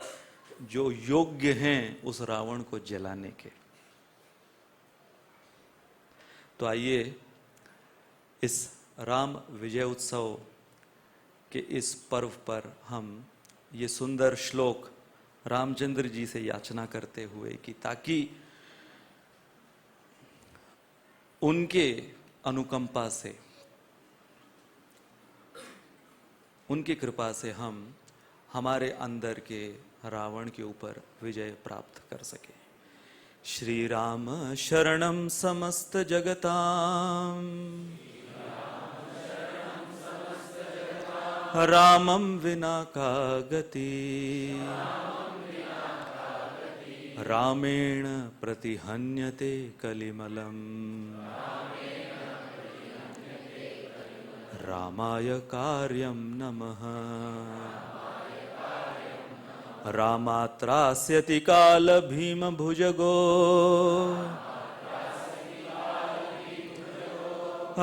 जो योग्य हैं उस रावण को जलाने के. तो आइए इस राम विजय उत्सव के इस पर्व पर हम ये सुंदर श्लोक रामचंद्र जी से याचना करते हुए कि ताकि उनके अनुकंपा से, उनकी कृपा से हम हमारे अंदर के रावण के ऊपर विजय प्राप्त कर सके. श्री राम शरणम समस्त जगताम, रामम विना का गति, रामेण प्रतिहन्यते कलिमलम, रामाय कार्यम नमः. रामात्रास्यति काल भीम भुजगो,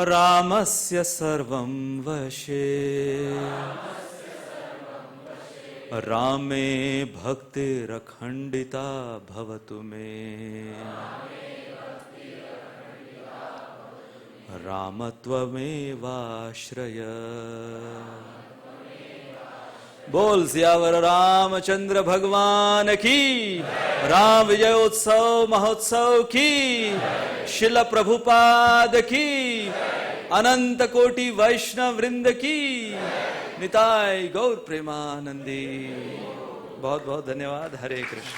रामस्य सर्वं वशे, रामे भक्तिरखण्डिता भवतु मे, रामत्वमेवाश्रय. बोल सियावर रामचंद्र भगवान की, राम विजय उत्सव महोत्सव की, शिल प्रभुपाद की, अनंत कोटि वैष्णव वृंद की, निताय गौर प्रेमानंदी. बहुत बहुत धन्यवाद. हरे कृष्ण.